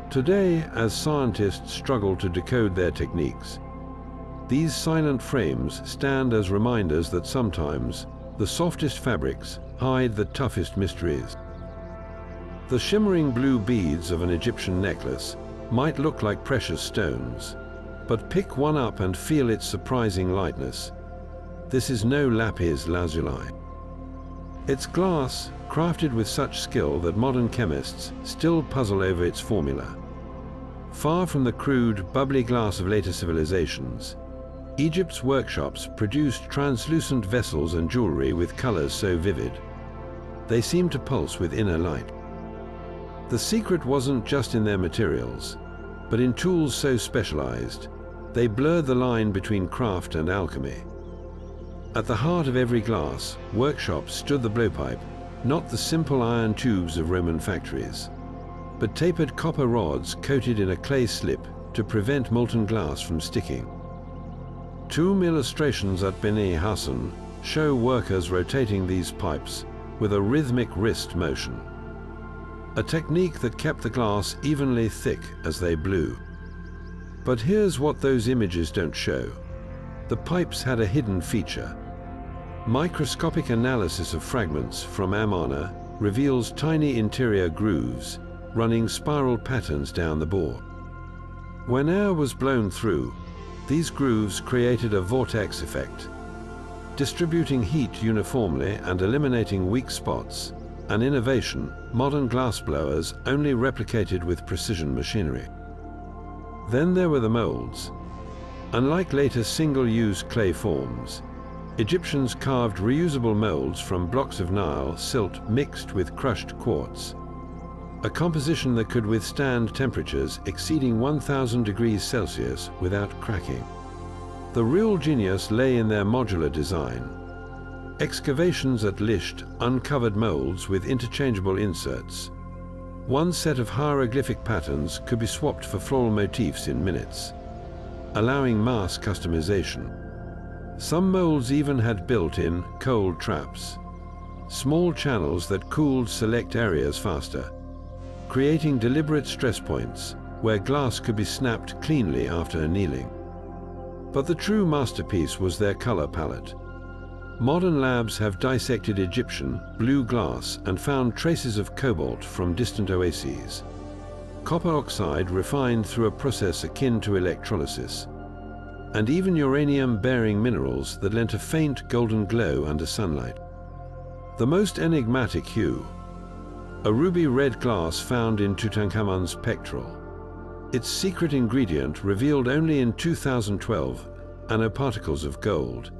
Speaker 1: Today, as scientists struggle to decode their techniques, these silent frames stand as reminders that sometimes the softest fabrics hide the toughest mysteries. The shimmering blue beads of an Egyptian necklace might look like precious stones, but pick one up and feel its surprising lightness. This is no lapis lazuli. It's glass, crafted with such skill that modern chemists still puzzle over its formula. Far from the crude, bubbly glass of later civilizations, Egypt's workshops produced translucent vessels and jewelry with colors so vivid, they seemed to pulse with inner light. The secret wasn't just in their materials, but in tools so specialized, they blurred the line between craft and alchemy. At the heart of every glass workshop stood the blowpipe, not the simple iron tubes of Roman factories, but tapered copper rods coated in a clay slip to prevent molten glass from sticking. Tomb illustrations at Beni Hassan show workers rotating these pipes with a rhythmic wrist motion, a technique that kept the glass evenly thick as they blew. But here's what those images don't show. The pipes had a hidden feature. Microscopic analysis of fragments from Amarna reveals tiny interior grooves running spiral patterns down the bore. When air was blown through, these grooves created a vortex effect, distributing heat uniformly and eliminating weak spots, an innovation modern glassblowers only replicated with precision machinery. Then there were the molds. Unlike later single-use clay forms, Egyptians carved reusable molds from blocks of Nile silt mixed with crushed quartz, a composition that could withstand temperatures exceeding 1,000 degrees Celsius without cracking. The real genius lay in their modular design. Excavations at Lisht uncovered molds with interchangeable inserts. One set of hieroglyphic patterns could be swapped for floral motifs in minutes, allowing mass customization. Some molds even had built-in cold traps, small channels that cooled select areas faster, creating deliberate stress points where glass could be snapped cleanly after annealing. But the true masterpiece was their color palette. Modern labs have dissected Egyptian blue glass and found traces of cobalt from distant oases, copper oxide refined through a process akin to electrolysis, and even uranium-bearing minerals that lent a faint golden glow under sunlight. The most enigmatic hue, a ruby-red glass found in Tutankhamun's pectoral. Its secret ingredient, revealed only in 2012, nanoparticles of gold,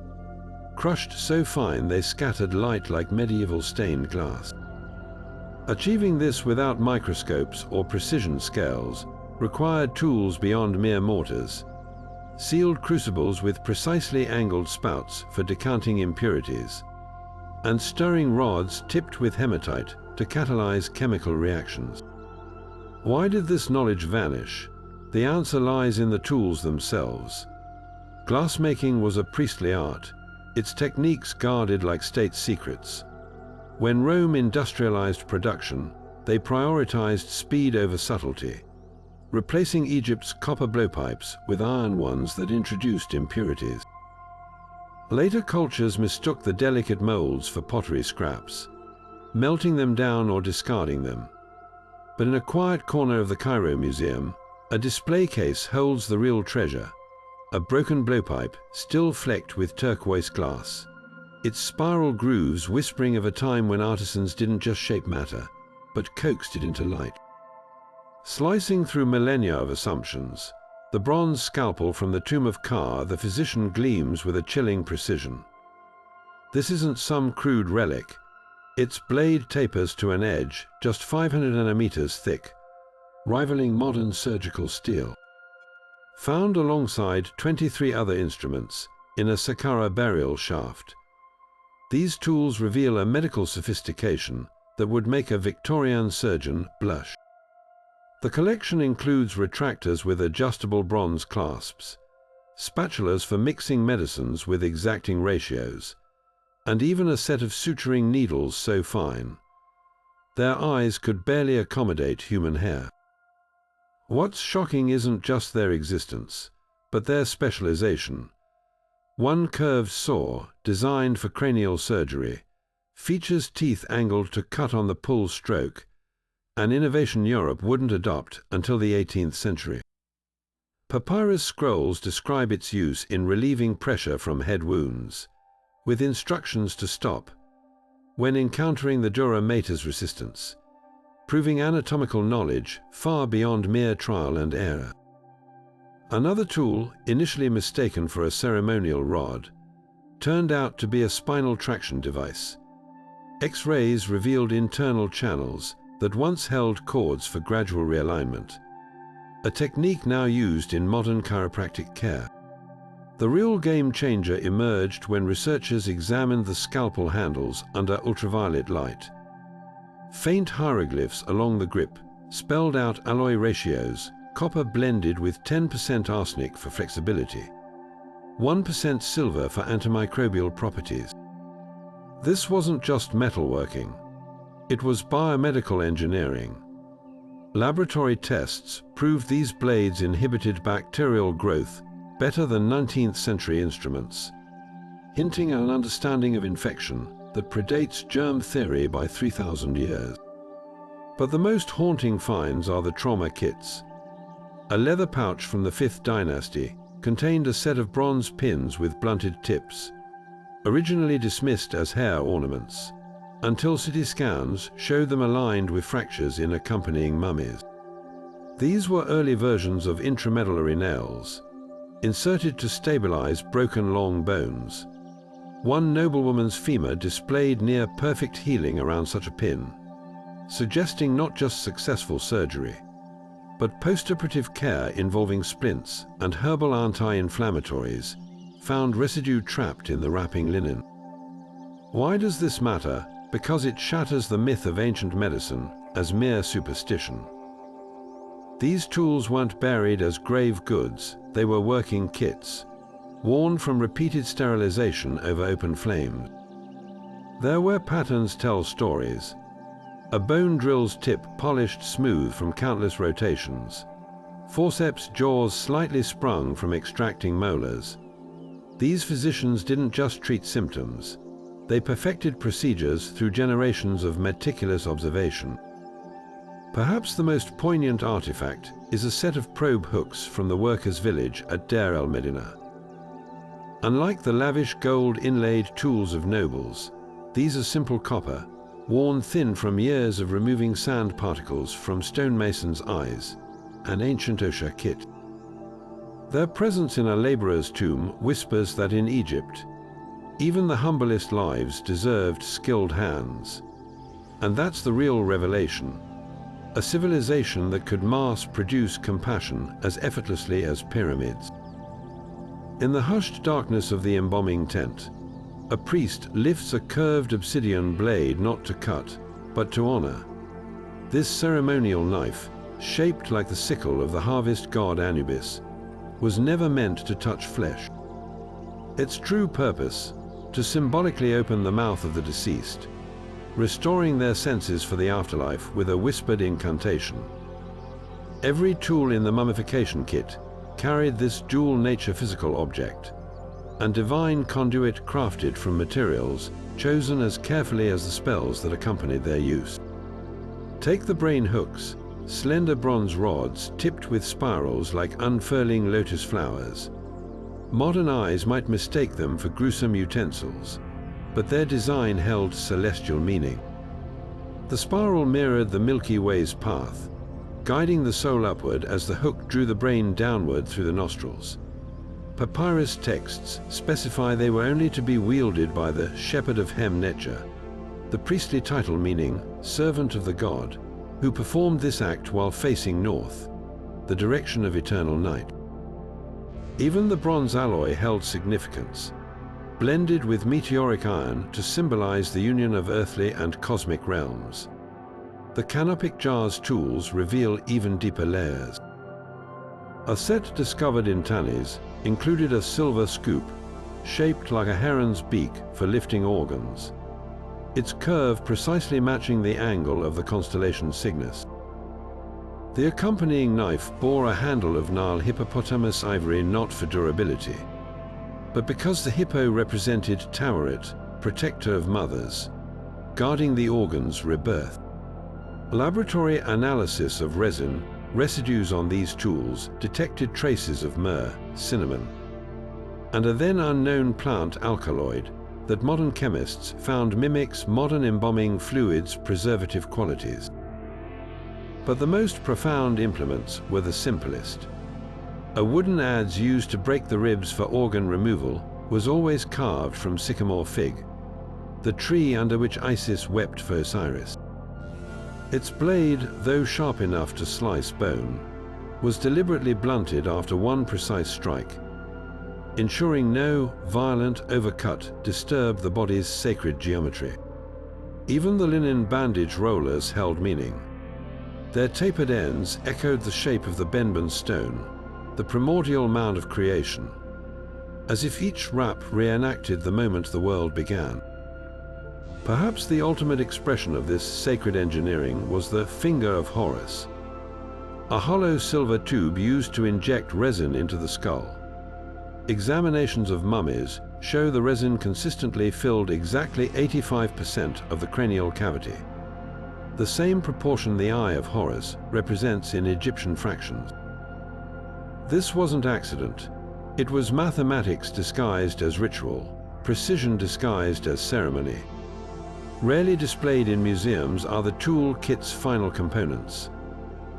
Speaker 1: crushed so fine they scattered light like medieval stained glass. Achieving this without microscopes or precision scales required tools beyond mere mortars, sealed crucibles with precisely angled spouts for decanting impurities, and stirring rods tipped with hematite to catalyze chemical reactions. Why did this knowledge vanish? The answer lies in the tools themselves. Glassmaking was a priestly art, its techniques guarded like state secrets. When Rome industrialized production, they prioritized speed over subtlety, replacing Egypt's copper blowpipes with iron ones that introduced impurities. Later cultures mistook the delicate molds for pottery scraps, melting them down or discarding them. But in a quiet corner of the Cairo Museum, a display case holds the real treasure, a broken blowpipe still flecked with turquoise glass, its spiral grooves whispering of a time when artisans didn't just shape matter, but coaxed it into light. Slicing through millennia of assumptions, the bronze scalpel from the tomb of Ka, the physician, gleams with a chilling precision. This isn't some crude relic. Its blade tapers to an edge just 500 nanometers thick, rivaling modern surgical steel. Found alongside 23 other instruments in a Saqqara burial shaft, these tools reveal a medical sophistication that would make a Victorian surgeon blush. The collection includes retractors with adjustable bronze clasps, spatulas for mixing medicines with exacting ratios, and even a set of suturing needles so fine their eyes could barely accommodate human hair. What's shocking isn't just their existence, but their specialization. One curved saw, designed for cranial surgery, features teeth angled to cut on the pull stroke, an innovation Europe wouldn't adopt until the 18th century. Papyrus scrolls describe its use in relieving pressure from head wounds, with instructions to stop when encountering the dura mater's resistance, proving anatomical knowledge far beyond mere trial and error. Another tool, initially mistaken for a ceremonial rod, turned out to be a spinal traction device. X-rays revealed internal channels that once held cords for gradual realignment, a technique now used in modern chiropractic care. The real game changer emerged when researchers examined the scalpel handles under ultraviolet light. Faint hieroglyphs along the grip spelled out alloy ratios, copper blended with 10% arsenic for flexibility, 1% silver for antimicrobial properties. This wasn't just metalworking. It was biomedical engineering. Laboratory tests proved these blades inhibited bacterial growth better than 19th century instruments, hinting at an understanding of infection that predates germ theory by 3,000 years. But the most haunting finds are the trauma kits. A leather pouch from the 5th dynasty contained a set of bronze pins with blunted tips, originally dismissed as hair ornaments, until CT scans showed them aligned with fractures in accompanying mummies. These were early versions of intramedullary nails, inserted to stabilize broken long bones. One noblewoman's femur displayed near perfect healing around such a pin, suggesting not just successful surgery, but postoperative care involving splints and herbal anti-inflammatories found residue trapped in the wrapping linen. Why does this matter? Because it shatters the myth of ancient medicine as mere superstition. These tools weren't buried as grave goods, they were working kits, worn from repeated sterilization over open flames. There were patterns tell stories. A bone drill's tip polished smooth from countless rotations. Forceps' jaws slightly sprung from extracting molars. These physicians didn't just treat symptoms. They perfected procedures through generations of meticulous observation. Perhaps the most poignant artifact is a set of probe hooks from the workers' village at Deir el-Medina. Unlike the lavish gold-inlaid tools of nobles, these are simple copper, worn thin from years of removing sand particles from stonemasons' eyes, an ancient OSHA kit. Their presence in a laborer's tomb whispers that in Egypt, even the humblest lives deserved skilled hands. And that's the real revelation. A civilization that could mass-produce compassion as effortlessly as pyramids. In the hushed darkness of the embalming tent, a priest lifts a curved obsidian blade not to cut, but to honor. This ceremonial knife, shaped like the sickle of the harvest god Anubis, was never meant to touch flesh. Its true purpose, to symbolically open the mouth of the deceased, restoring their senses for the afterlife with a whispered incantation. Every tool in the mummification kit carried this dual nature physical object, and divine conduit crafted from materials chosen as carefully as the spells that accompanied their use. Take the brain hooks, slender bronze rods tipped with spirals like unfurling lotus flowers. Modern eyes might mistake them for gruesome utensils, but their design held celestial meaning. The spiral mirrored the Milky Way's path, guiding the soul upward as the hook drew the brain downward through the nostrils. Papyrus texts specify they were only to be wielded by the shepherd of Hem-Netcher, the priestly title meaning servant of the god, who performed this act while facing north, the direction of eternal night. Even the bronze alloy held significance, blended with meteoric iron to symbolize the union of earthly and cosmic realms. The canopic jar's tools reveal even deeper layers. A set discovered in Tanis included a silver scoop, shaped like a heron's beak for lifting organs, its curve precisely matching the angle of the constellation Cygnus. The accompanying knife bore a handle of Nile hippopotamus ivory not for durability, but because the hippo represented Taweret, protector of mothers, guarding the organ's rebirth. Laboratory analysis of resin residues on these tools detected traces of myrrh, cinnamon, and a then unknown plant alkaloid that modern chemists found mimics modern embalming fluids' preservative qualities. But the most profound implements were the simplest. A wooden adze used to break the ribs for organ removal was always carved from sycamore fig, the tree under which Isis wept for Osiris. Its blade, though sharp enough to slice bone, was deliberately blunted after one precise strike, ensuring no violent overcut disturbed the body's sacred geometry. Even the linen bandage rollers held meaning. Their tapered ends echoed the shape of the Benben stone, the primordial mound of creation, as if each wrap reenacted the moment the world began. Perhaps the ultimate expression of this sacred engineering was the finger of Horus, a hollow silver tube used to inject resin into the skull. Examinations of mummies show the resin consistently filled exactly 85% of the cranial cavity, the same proportion the eye of Horus represents in Egyptian fractions. This wasn't accident. It was mathematics disguised as ritual, precision disguised as ceremony. Rarely displayed in museums are the tool kit's final components,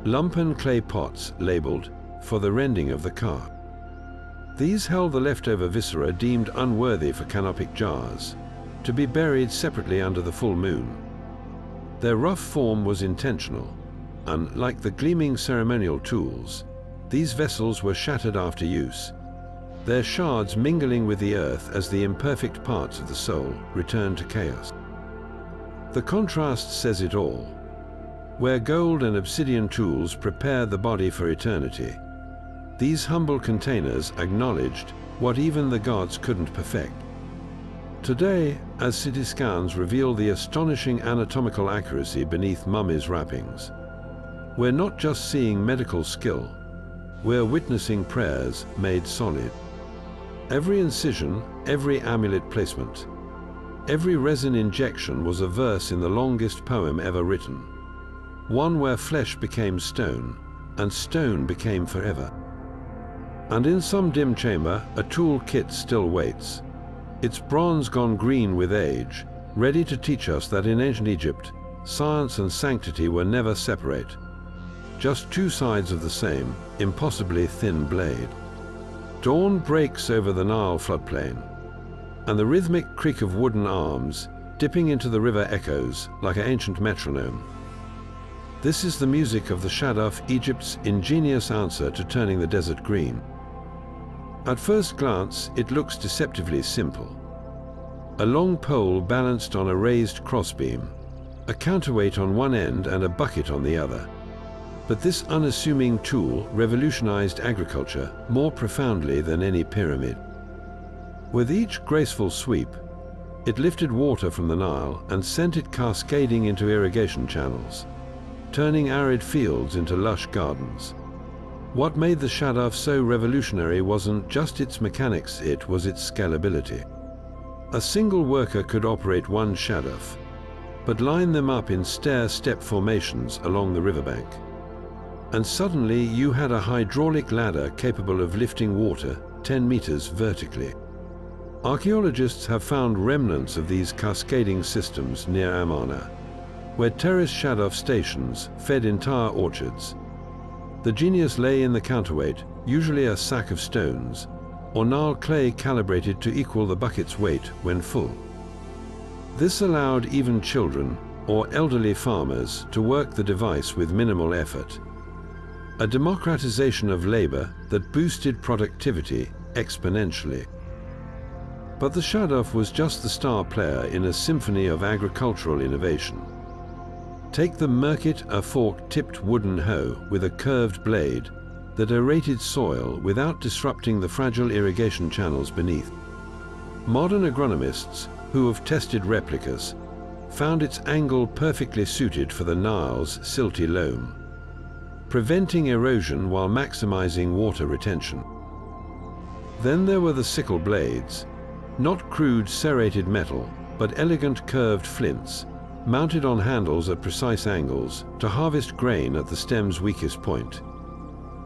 Speaker 1: lumpen clay pots labeled for the rending of the car. These held the leftover viscera deemed unworthy for canopic jars, to be buried separately under the full moon. Their rough form was intentional. Unlike the gleaming ceremonial tools, these vessels were shattered after use, their shards mingling with the earth as the imperfect parts of the soul return to chaos. The contrast says it all. Where gold and obsidian tools prepare the body for eternity, these humble containers acknowledged what even the gods couldn't perfect. Today, as CT scans reveal the astonishing anatomical accuracy beneath mummies' wrappings, we're not just seeing medical skill, we're witnessing prayers made solid. Every incision, every amulet placement, every resin injection was a verse in the longest poem ever written, one where flesh became stone, and stone became forever. And in some dim chamber, a tool kit still waits, its bronze gone green with age, ready to teach us that in ancient Egypt, science and sanctity were never separate, just two sides of the same, impossibly thin blade. Dawn breaks over the Nile floodplain, and the rhythmic creak of wooden arms dipping into the river echoes like an ancient metronome. This is the music of the Shaduf, Egypt's ingenious answer to turning the desert green. At first glance, it looks deceptively simple. A long pole balanced on a raised crossbeam, a counterweight on one end and a bucket on the other. But this unassuming tool revolutionized agriculture more profoundly than any pyramid. With each graceful sweep, it lifted water from the Nile and sent it cascading into irrigation channels, turning arid fields into lush gardens. What made the Shaduf so revolutionary wasn't just its mechanics, it was its scalability. A single worker could operate one Shaduf, but line them up in stair-step formations along the riverbank. And suddenly you had a hydraulic ladder capable of lifting water 10 meters vertically. Archaeologists have found remnants of these cascading systems near Amarna, where terrace Shaduf stations fed entire orchards. The genius lay in the counterweight, usually a sack of stones, or Nile clay calibrated to equal the bucket's weight when full. This allowed even children or elderly farmers to work the device with minimal effort. A democratization of labor that boosted productivity exponentially. But the Shaduf was just the star player in a symphony of agricultural innovation. Take the Merkit, a fork-tipped wooden hoe with a curved blade that aerated soil without disrupting the fragile irrigation channels beneath. Modern agronomists, who have tested replicas, found its angle perfectly suited for the Nile's silty loam, preventing erosion while maximizing water retention. Then there were the sickle blades, not crude serrated metal, but elegant curved flints, mounted on handles at precise angles to harvest grain at the stem's weakest point,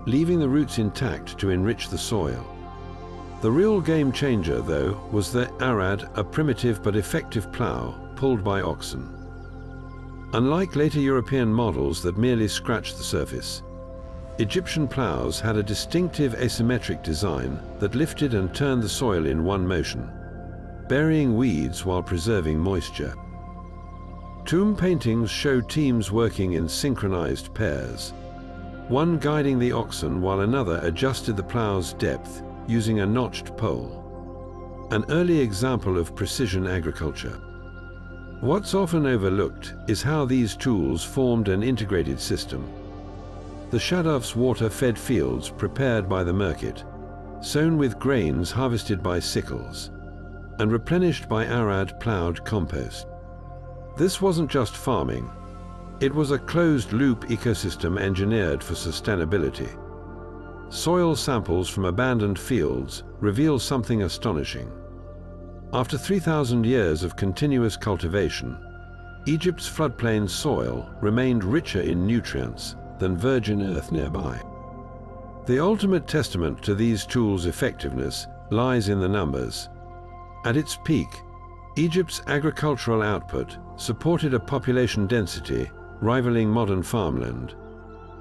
Speaker 1: leaving the roots intact to enrich the soil. The real game changer, though, was the arad, a primitive but effective plough pulled by oxen. Unlike later European models that merely scratched the surface, Egyptian ploughs had a distinctive asymmetric design that lifted and turned the soil in one motion, burying weeds while preserving moisture. Tomb paintings show teams working in synchronized pairs, one guiding the oxen while another adjusted the plough's depth using a notched pole, an early example of precision agriculture. What's often overlooked is how these tools formed an integrated system. The Shaduf's water-fed fields prepared by the Merkit, sown with grains harvested by sickles, and replenished by arad ploughed compost. This wasn't just farming. It was a closed-loop ecosystem engineered for sustainability. Soil samples from abandoned fields reveal something astonishing. After 3,000 years of continuous cultivation, Egypt's floodplain soil remained richer in nutrients than virgin earth nearby. The ultimate testament to these tools' effectiveness lies in the numbers. At its peak, Egypt's agricultural output supported a population density rivaling modern farmland,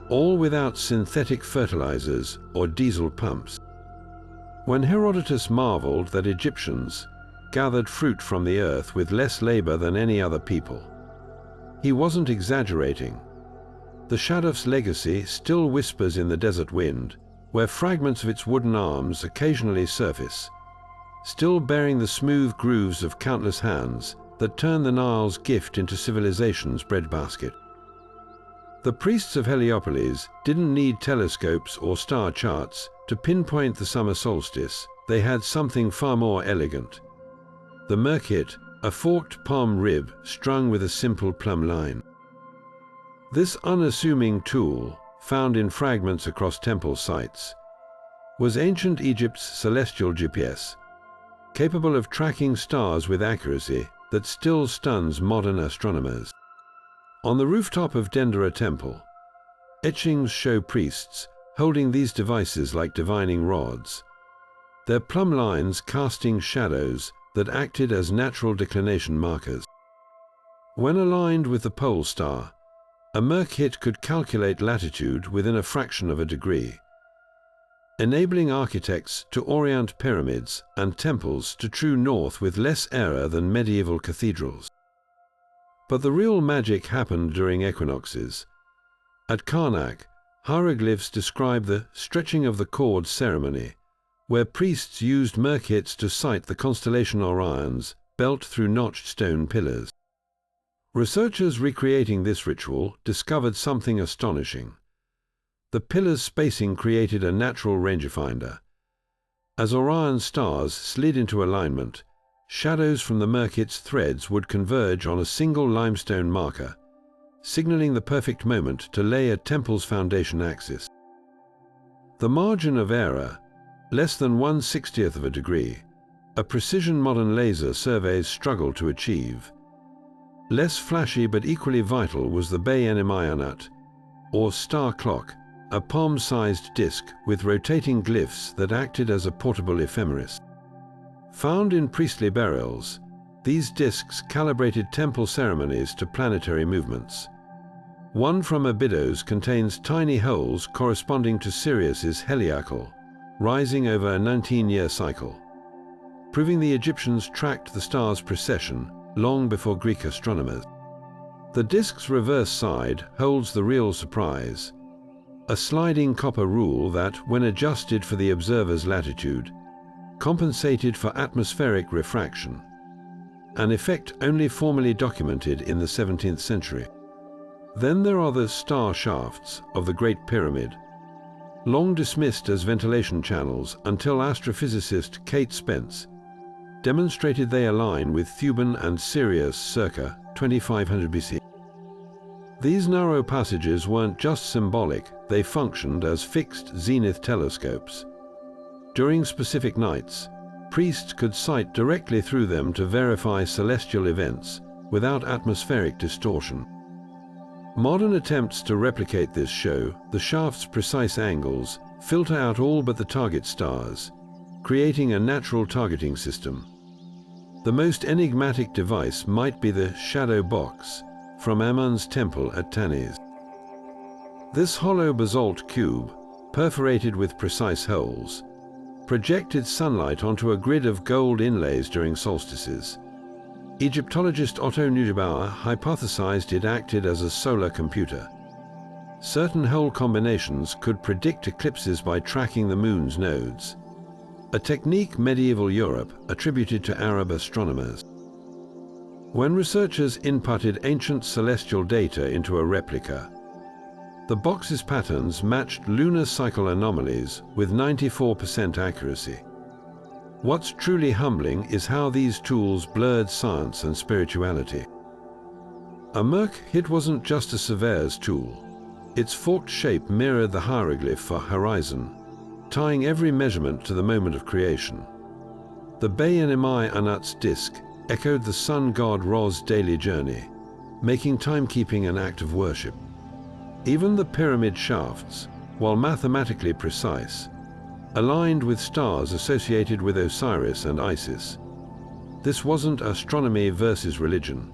Speaker 1: all without synthetic fertilizers or diesel pumps. When Herodotus marveled that Egyptians gathered fruit from the earth with less labor than any other people, he wasn't exaggerating. The Shaduf's legacy still whispers in the desert wind, where fragments of its wooden arms occasionally surface, still bearing the smooth grooves of countless hands that turned the Nile's gift into civilization's breadbasket. The priests of Heliopolis didn't need telescopes or star charts to pinpoint the summer solstice. They had something far more elegant. The merkit, a forked palm rib strung with a simple plumb line. This unassuming tool, found in fragments across temple sites, was ancient Egypt's celestial GPS, capable of tracking stars with accuracy that still stuns modern astronomers. On the rooftop of Dendera Temple, etchings show priests holding these devices like divining rods, their plumb lines casting shadows that acted as natural declination markers. When aligned with the pole star, a merkit could calculate latitude within a fraction of a degree, enabling architects to orient pyramids and temples to true north with less error than medieval cathedrals. But the real magic happened during equinoxes. At Karnak, hieroglyphs describe the stretching of the cord ceremony, where priests used merkits to sight the constellation Orion's belt through notched stone pillars. Researchers recreating this ritual discovered something astonishing. The pillars' spacing created a natural rangefinder. As Orion's stars slid into alignment, shadows from the merkit's threads would converge on a single limestone marker, signaling the perfect moment to lay a temple's foundation axis. The margin of error, less than 1/60th of a degree, a precision modern laser surveys struggle to achieve. Less flashy but equally vital was the Bay-Enemayanut, or star clock, a palm-sized disc with rotating glyphs that acted as a portable ephemeris. Found in priestly burials, these discs calibrated temple ceremonies to planetary movements. One from Abydos contains tiny holes corresponding to Sirius's heliacal, rising over a 19-year cycle, proving the Egyptians tracked the star's precession long before Greek astronomers. The disc's reverse side holds the real surprise, a sliding copper rule that, when adjusted for the observer's latitude, compensated for atmospheric refraction, an effect only formally documented in the 17th century. Then there are the star shafts of the Great Pyramid, long dismissed as ventilation channels until astrophysicist Kate Spence demonstrated they align with Thuban and Sirius circa 2500 BC. These narrow passages weren't just symbolic, they functioned as fixed zenith telescopes. During specific nights, priests could sight directly through them to verify celestial events without atmospheric distortion. Modern attempts to replicate this show the shaft's precise angles filter out all but the target stars, creating a natural targeting system. The most enigmatic device might be the shadow box from Ammon's temple at Tanis. This hollow basalt cube, perforated with precise holes, projected sunlight onto a grid of gold inlays during solstices. Egyptologist Otto Neubauer hypothesized it acted as a solar computer. Certain hole combinations could predict eclipses by tracking the moon's nodes, a technique medieval Europe attributed to Arab astronomers. When researchers inputted ancient celestial data into a replica, the box's patterns matched lunar cycle anomalies with 94% accuracy. What's truly humbling is how these tools blurred science and spirituality. A merkit wasn't just a surveyor's tool. Its forked shape mirrored the hieroglyph for horizon, tying every measurement to the moment of creation. The Bay-Enemayanut's disk echoed the sun god Ro's daily journey, making timekeeping an act of worship. Even the pyramid shafts, while mathematically precise, aligned with stars associated with Osiris and Isis. This wasn't astronomy versus religion.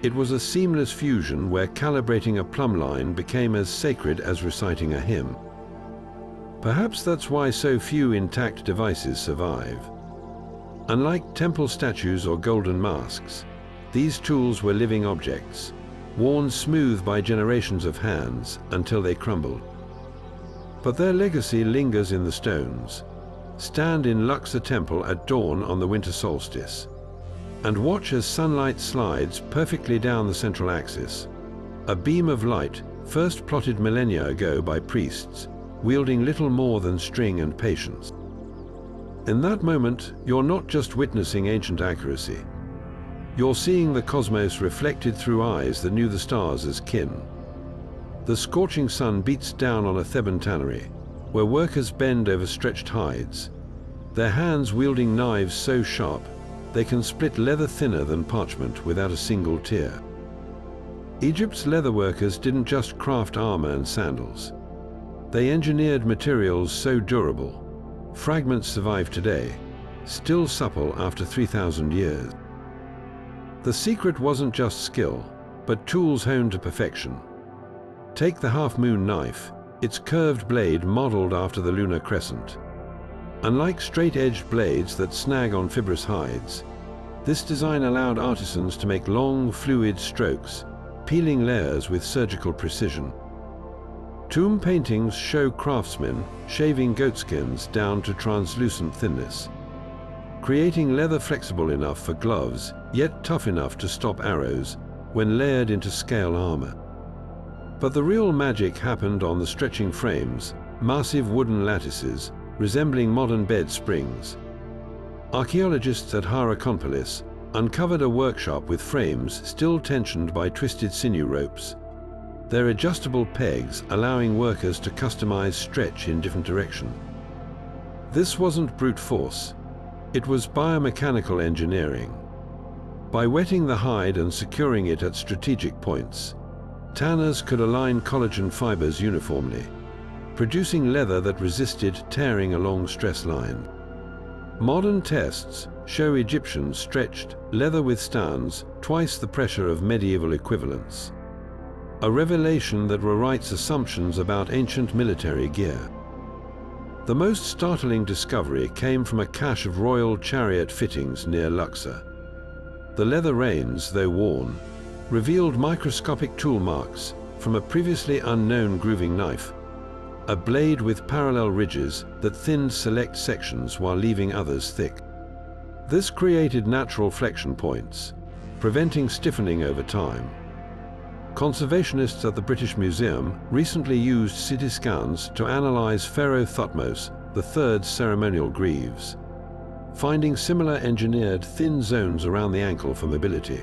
Speaker 1: It was a seamless fusion where calibrating a plumb line became as sacred as reciting a hymn. Perhaps that's why so few intact devices survive. Unlike temple statues or golden masks, these tools were living objects, worn smooth by generations of hands until they crumbled. But their legacy lingers in the stones. Stand in Luxor Temple at dawn on the winter solstice, and watch as sunlight slides perfectly down the central axis. A beam of light, first plotted millennia ago by priests, wielding little more than string and patience. In that moment, you're not just witnessing ancient accuracy. You're seeing the cosmos reflected through eyes that knew the stars as kin. The scorching sun beats down on a Theban tannery, where workers bend over stretched hides, their hands wielding knives so sharp they can split leather thinner than parchment without a single tear. Egypt's leatherworkers didn't just craft armor and sandals. They engineered materials so durable, fragments survive today, still supple after 3,000 years. The secret wasn't just skill, but tools honed to perfection. Take the half-moon knife, its curved blade modeled after the lunar crescent. Unlike straight-edged blades that snag on fibrous hides, this design allowed artisans to make long, fluid strokes, peeling layers with surgical precision. Tomb paintings show craftsmen shaving goatskins down to translucent thinness, creating leather flexible enough for gloves, yet tough enough to stop arrows when layered into scale armor. But the real magic happened on the stretching frames, massive wooden lattices resembling modern bed springs. Archaeologists at Hierakonpolis uncovered a workshop with frames still tensioned by twisted sinew ropes, their adjustable pegs allowing workers to customize stretch in different directions. This wasn't brute force, it was biomechanical engineering. By wetting the hide and securing it at strategic points, tanners could align collagen fibers uniformly, producing leather that resisted tearing along stress lines. Modern tests show Egyptians stretched leather withstands twice the pressure of medieval equivalents, a revelation that rewrites assumptions about ancient military gear. The most startling discovery came from a cache of royal chariot fittings near Luxor. The leather reins, though worn, revealed microscopic tool marks from a previously unknown grooving knife, a blade with parallel ridges that thinned select sections while leaving others thick. This created natural flexion points, preventing stiffening over time. Conservationists at the British Museum recently used CT scans to analyze Pharaoh Thutmose III's ceremonial greaves, finding similar engineered thin zones around the ankle for mobility.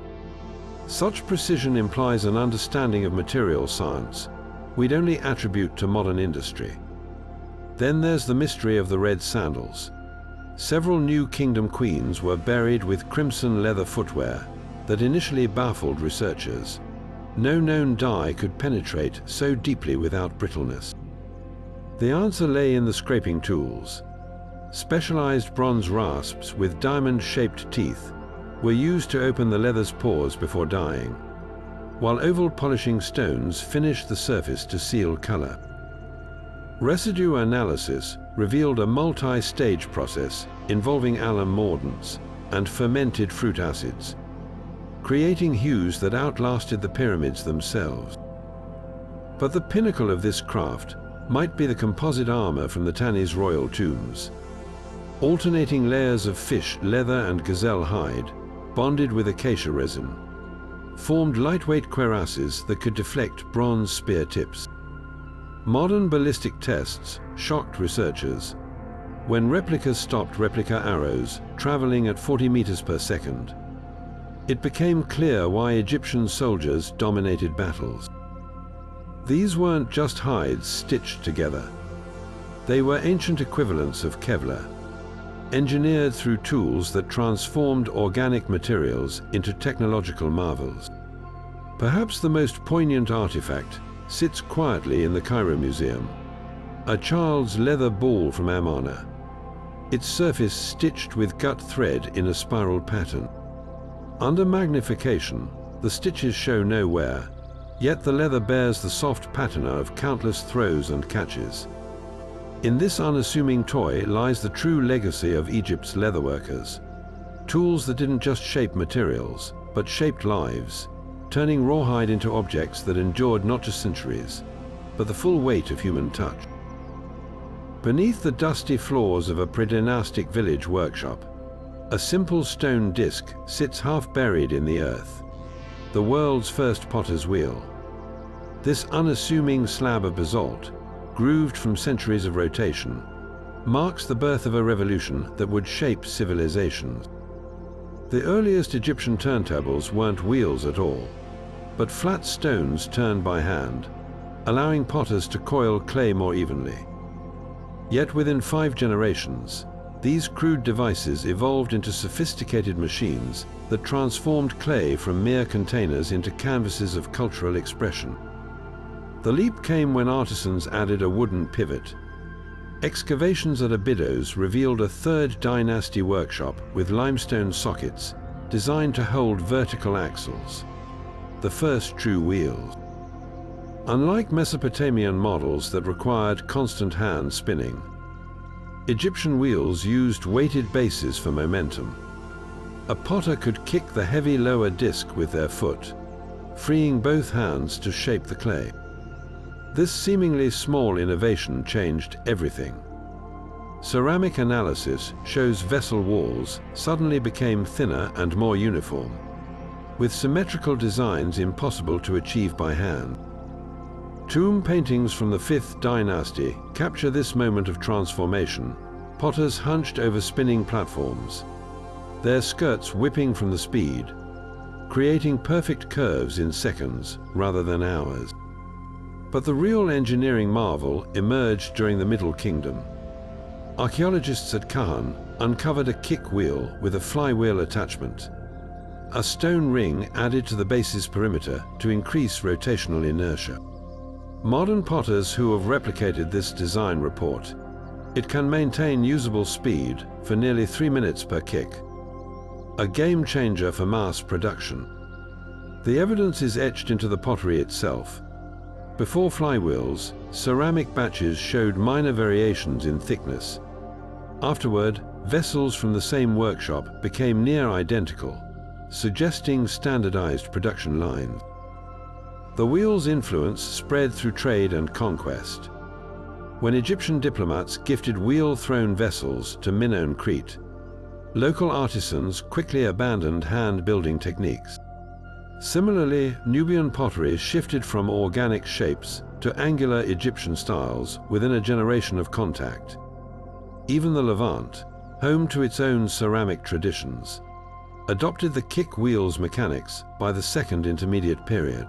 Speaker 1: Such precision implies an understanding of material science we'd only attribute to modern industry. Then there's the mystery of the red sandals. Several New Kingdom queens were buried with crimson leather footwear that initially baffled researchers. No known dye could penetrate so deeply without brittleness. The answer lay in the scraping tools. Specialized bronze rasps with diamond-shaped teeth were used to open the leather's pores before dyeing, while oval polishing stones finished the surface to seal color. Residue analysis revealed a multi-stage process involving alum mordants and fermented fruit acids, creating hues that outlasted the pyramids themselves. But the pinnacle of this craft might be the composite armor from the Tanis royal tombs. Alternating layers of fish, leather and gazelle hide, bonded with acacia resin, formed lightweight cuirasses that could deflect bronze spear tips. Modern ballistic tests shocked researchers when replicas stopped replica arrows traveling at 40 meters per second. It became clear why Egyptian soldiers dominated battles. These weren't just hides stitched together. They were ancient equivalents of Kevlar, engineered through tools that transformed organic materials into technological marvels. Perhaps the most poignant artifact sits quietly in the Cairo Museum, a child's leather ball from Amarna, its surface stitched with gut thread in a spiral pattern. Under magnification, the stitches show no wear, yet the leather bears the soft patina of countless throws and catches. In this unassuming toy lies the true legacy of Egypt's leatherworkers. Tools that didn't just shape materials, but shaped lives, turning rawhide into objects that endured not just centuries, but the full weight of human touch. Beneath the dusty floors of a pre-dynastic village workshop, a simple stone disc sits half buried in the earth, the world's first potter's wheel. This unassuming slab of basalt, grooved from centuries of rotation, marks the birth of a revolution that would shape civilizations. The earliest Egyptian turntables weren't wheels at all, but flat stones turned by hand, allowing potters to coil clay more evenly. Yet within 5 generations, these crude devices evolved into sophisticated machines that transformed clay from mere containers into canvases of cultural expression. The leap came when artisans added a wooden pivot. Excavations at Abydos revealed a 3rd dynasty workshop with limestone sockets designed to hold vertical axles, the first true wheels. Unlike Mesopotamian models that required constant hand spinning, Egyptian wheels used weighted bases for momentum. A potter could kick the heavy lower disc with their foot, freeing both hands to shape the clay. This seemingly small innovation changed everything. Ceramic analysis shows vessel walls suddenly became thinner and more uniform, with symmetrical designs impossible to achieve by hand. Tomb paintings from the 5th dynasty capture this moment of transformation, potters hunched over spinning platforms, their skirts whipping from the speed, creating perfect curves in seconds rather than hours. But the real engineering marvel emerged during the Middle Kingdom. Archaeologists at Kahan uncovered a kick wheel with a flywheel attachment, a stone ring added to the base's perimeter to increase rotational inertia. Modern potters who have replicated this design report it can maintain usable speed for nearly 3 minutes per kick, a game changer for mass production. The evidence is etched into the pottery itself. Before flywheels, ceramic batches showed minor variations in thickness. Afterward, vessels from the same workshop became near identical, suggesting standardized production lines. The wheel's influence spread through trade and conquest. When Egyptian diplomats gifted wheel-thrown vessels to Minoan Crete, local artisans quickly abandoned hand-building techniques. Similarly, Nubian pottery shifted from organic shapes to angular Egyptian styles within a generation of contact. Even the Levant, home to its own ceramic traditions, adopted the kick wheel's mechanics by the Second Intermediate Period.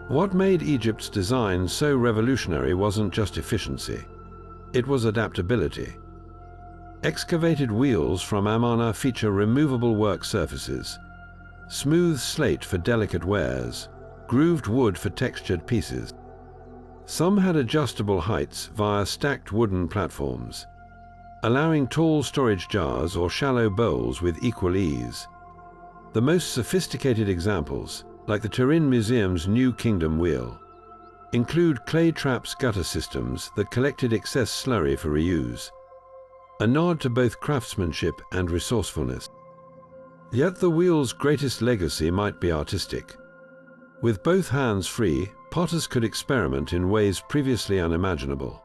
Speaker 1: What made Egypt's design so revolutionary wasn't just efficiency, it was adaptability. Excavated wheels from Amarna feature removable work surfaces, smooth slate for delicate wares, grooved wood for textured pieces. Some had adjustable heights via stacked wooden platforms, allowing tall storage jars or shallow bowls with equal ease. The most sophisticated examples, like the Turin Museum's New Kingdom wheel, include clay traps gutter systems that collected excess slurry for reuse, a nod to both craftsmanship and resourcefulness. Yet the wheel's greatest legacy might be artistic. With both hands free, potters could experiment in ways previously unimaginable.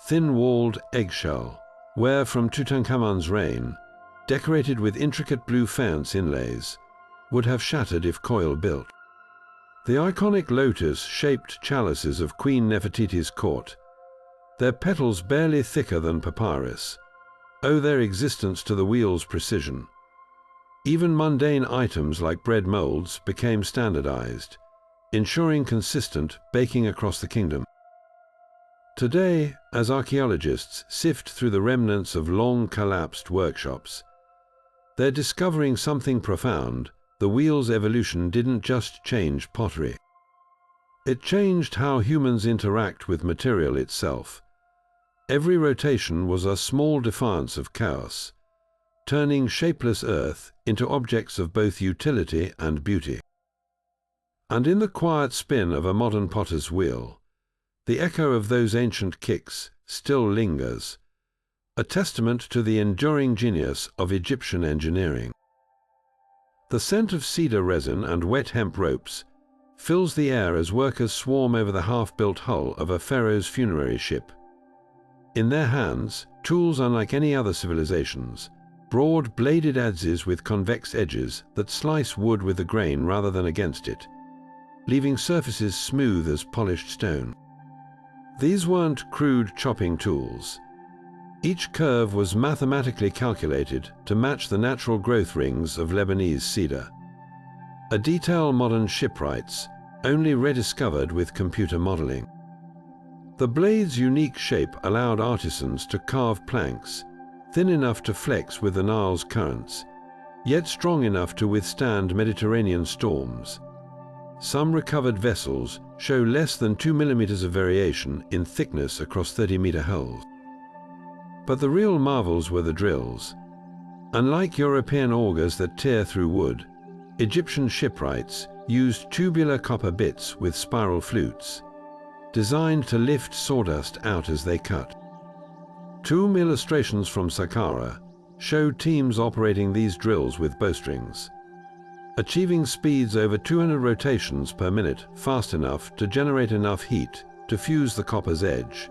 Speaker 1: Thin-walled eggshell, ware from Tutankhamun's reign, decorated with intricate blue faience inlays, would have shattered if coil-built. The iconic lotus-shaped chalices of Queen Nefertiti's court, their petals barely thicker than papyrus, owe their existence to the wheel's precision. Even mundane items like bread molds became standardized, ensuring consistent baking across the kingdom. Today, as archaeologists sift through the remnants of long-collapsed workshops, they're discovering something profound. The wheel's evolution didn't just change pottery. It changed how humans interact with material itself. Every rotation was a small defiance of chaos, turning shapeless earth into objects of both utility and beauty. And in the quiet spin of a modern potter's wheel, the echo of those ancient kicks still lingers, a testament to the enduring genius of Egyptian engineering. The scent of cedar resin and wet hemp ropes fills the air as workers swarm over the half-built hull of a pharaoh's funerary ship. In their hands, tools unlike any other civilizations, broad bladed adzes with convex edges that slice wood with the grain rather than against it, leaving surfaces smooth as polished stone. These weren't crude chopping tools. Each curve was mathematically calculated to match the natural growth rings of Lebanese cedar. A detail modern shipwrights only rediscovered with computer modeling. The blade's unique shape allowed artisans to carve planks thin enough to flex with the Nile's currents, yet strong enough to withstand Mediterranean storms. Some recovered vessels show less than 2 millimeters of variation in thickness across 30-meter hulls. But the real marvels were the drills. Unlike European augers that tear through wood, Egyptian shipwrights used tubular copper bits with spiral flutes, designed to lift sawdust out as they cut. Tomb illustrations from Saqqara show teams operating these drills with bowstrings, achieving speeds over 200 rotations per minute fast enough to generate enough heat to fuse the copper's edge,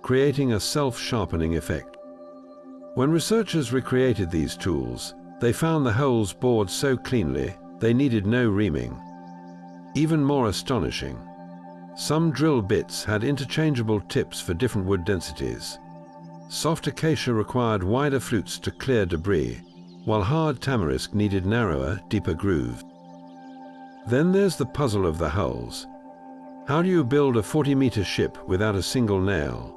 Speaker 1: creating a self-sharpening effect. When researchers recreated these tools, they found the holes bored so cleanly they needed no reaming. Even more astonishing, some drill bits had interchangeable tips for different wood densities. Soft acacia required wider flutes to clear debris, while hard tamarisk needed narrower, deeper grooves. Then there's the puzzle of the hulls. How do you build a 40-meter ship without a single nail?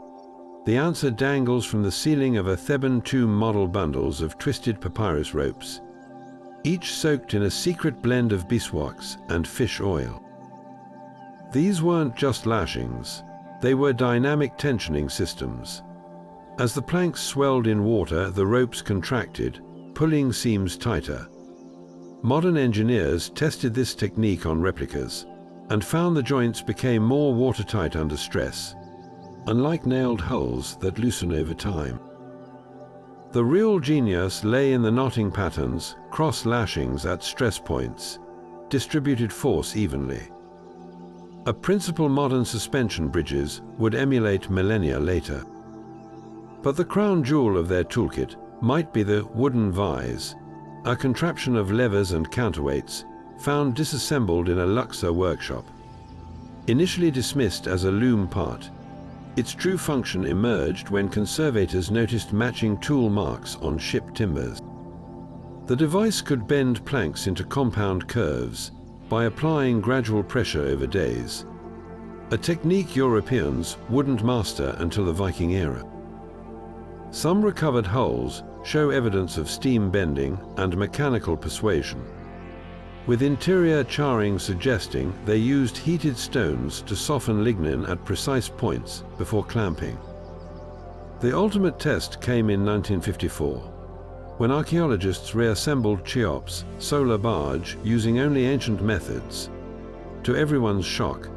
Speaker 1: The answer dangles from the ceiling of a Theban tomb model bundles of twisted papyrus ropes, each soaked in a secret blend of beeswax and fish oil. These weren't just lashings, they were dynamic tensioning systems. As the planks swelled in water, the ropes contracted, pulling seams tighter. Modern engineers tested this technique on replicas and found the joints became more watertight under stress, unlike nailed hulls that loosen over time. The real genius lay in the knotting patterns, cross lashings at stress points, distributed force evenly. A principle modern suspension bridges would emulate millennia later. But the crown jewel of their toolkit might be the wooden vise, a contraption of levers and counterweights found disassembled in a Luxor workshop. Initially dismissed as a loom part, its true function emerged when conservators noticed matching tool marks on ship timbers. The device could bend planks into compound curves by applying gradual pressure over days, a technique Europeans wouldn't master until the Viking era. Some recovered hulls show evidence of steam bending and mechanical persuasion, with interior charring suggesting they used heated stones to soften lignin at precise points before clamping. The ultimate test came in 1954, when archaeologists reassembled Cheops' solar barge using only ancient methods. To everyone's shock,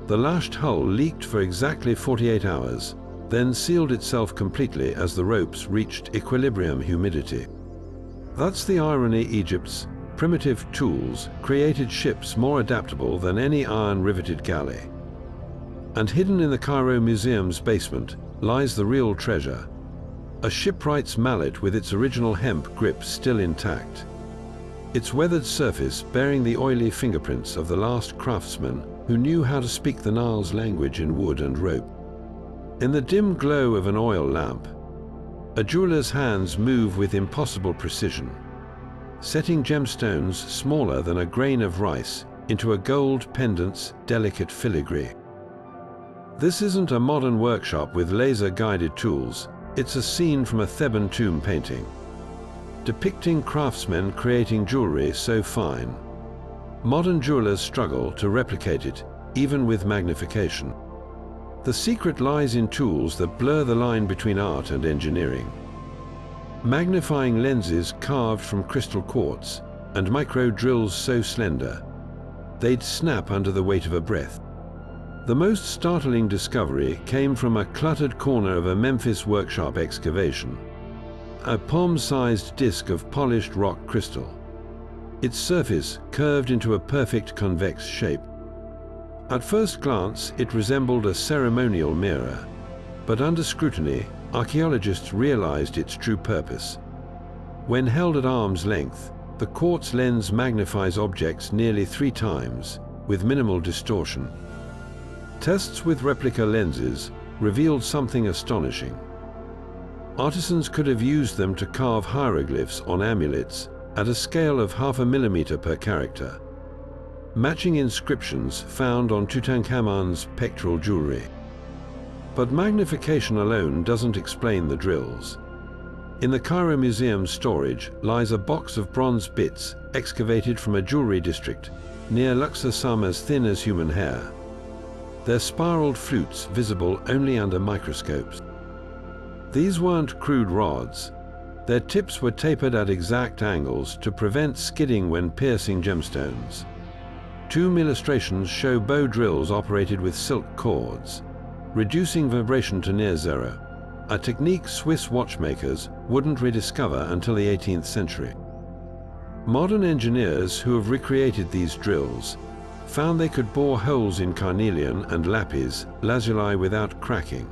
Speaker 1: the lashed hull leaked for exactly 48 hours, then sealed itself completely as the ropes reached equilibrium humidity. That's the irony. Egypt's primitive tools created ships more adaptable than any iron-riveted galley. And hidden in the Cairo Museum's basement lies the real treasure, a shipwright's mallet with its original hemp grip still intact, its weathered surface bearing the oily fingerprints of the last craftsman who knew how to speak the Nile's language in wood and rope. In the dim glow of an oil lamp, a jeweler's hands move with impossible precision, setting gemstones smaller than a grain of rice into a gold pendant's delicate filigree. This isn't a modern workshop with laser-guided tools, it's a scene from a Theban tomb painting, depicting craftsmen creating jewelry so fine. Modern jewelers struggle to replicate it, even with magnification. The secret lies in tools that blur the line between art and engineering. Magnifying lenses carved from crystal quartz and micro drills so slender, they'd snap under the weight of a breath. The most startling discovery came from a cluttered corner of a Memphis workshop excavation, a palm-sized disc of polished rock crystal, its surface curved into a perfect convex shape. At first glance, it resembled a ceremonial mirror, But under scrutiny, archaeologists realized its true purpose. When held at arm's length, the quartz lens magnifies objects nearly 3 times, with minimal distortion. Tests with replica lenses revealed something astonishing. Artisans could have used them to carve hieroglyphs on amulets at a scale of 0.5 millimeter per character, matching inscriptions found on Tutankhamun's pectoral jewelry. But magnification alone doesn't explain the drills. In the Cairo Museum's storage lies a box of bronze bits excavated from a jewelry district near Luxor, some as thin as human hair. Their spiraled flutes visible only under microscopes. These weren't crude rods. Their tips were tapered at exact angles to prevent skidding when piercing gemstones. 2 illustrations show bow drills operated with silk cords, reducing vibration to near zero, a technique Swiss watchmakers wouldn't rediscover until the 18th century. Modern engineers who have recreated these drills found they could bore holes in carnelian and lapis lazuli without cracking,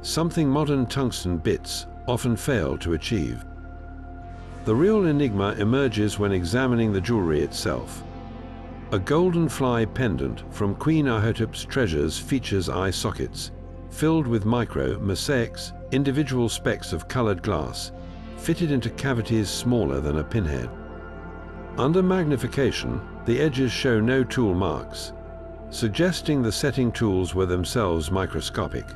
Speaker 1: something modern tungsten bits often fail to achieve. The real enigma emerges when examining the jewelry itself. A golden fly pendant from Queen Ahotep's treasures features eye sockets, filled with mosaics, individual specks of colored glass, fitted into cavities smaller than a pinhead. Under magnification, the edges show no tool marks, suggesting the setting tools were themselves microscopic.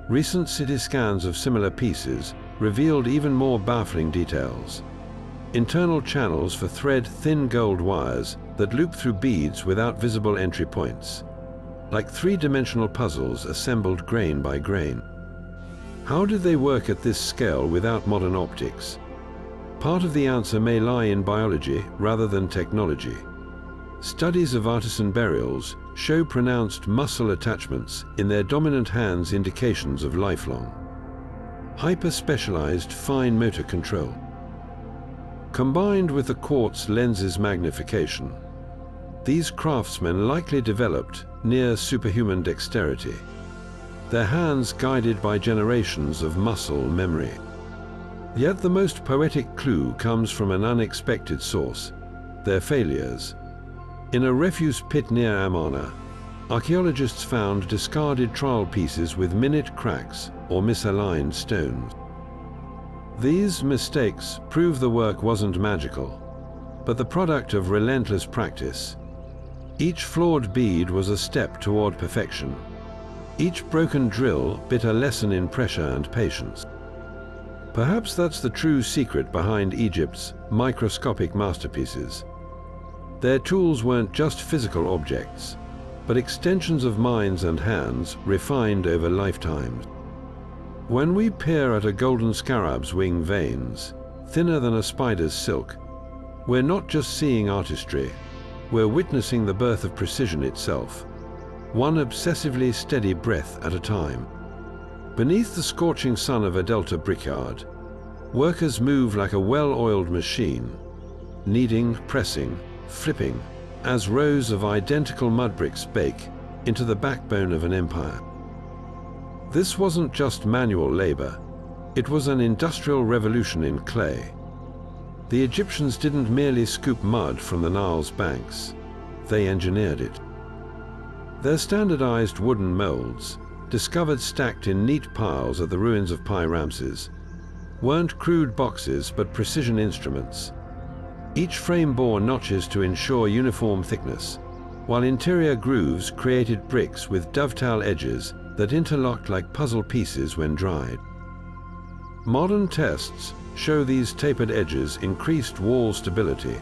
Speaker 1: Recent CT scans of similar pieces revealed even more baffling details. Internal channels for thread-thin gold wires that loop through beads without visible entry points, like 3-dimensional puzzles assembled grain by grain. How did they work at this scale without modern optics? Part of the answer may lie in biology rather than technology. Studies of artisan burials show pronounced muscle attachments in their dominant hands, indications of lifelong, hyper-specialized fine motor control. Combined with the quartz lens's magnification, these craftsmen likely developed near superhuman dexterity, their hands guided by generations of muscle memory. Yet the most poetic clue comes from an unexpected source: their failures. In a refuse pit near Amarna, archaeologists found discarded trowel pieces with minute cracks or misaligned stones. These mistakes prove the work wasn't magical, but the product of relentless practice. Each flawed bead was a step toward perfection. Each broken drill bit a lesson in pressure and patience. Perhaps that's the true secret behind Egypt's microscopic masterpieces. Their tools weren't just physical objects, but extensions of minds and hands refined over lifetimes. When we peer at a golden scarab's wing veins, thinner than a spider's silk, we're not just seeing artistry, we're witnessing the birth of precision itself, one obsessively steady breath at a time. Beneath the scorching sun of a delta brickyard, workers move like a well-oiled machine, kneading, pressing, flipping, as rows of identical mud bricks bake into the backbone of an empire. This wasn't just manual labor, it was an industrial revolution in clay. The Egyptians didn't merely scoop mud from the Nile's banks, they engineered it. Their standardized wooden molds, discovered stacked in neat piles at the ruins of Pi Ramses, weren't crude boxes but precision instruments. Each frame bore notches to ensure uniform thickness, while interior grooves created bricks with dovetail edges that interlocked like puzzle pieces when dried. Modern tests show these tapered edges increased wall stability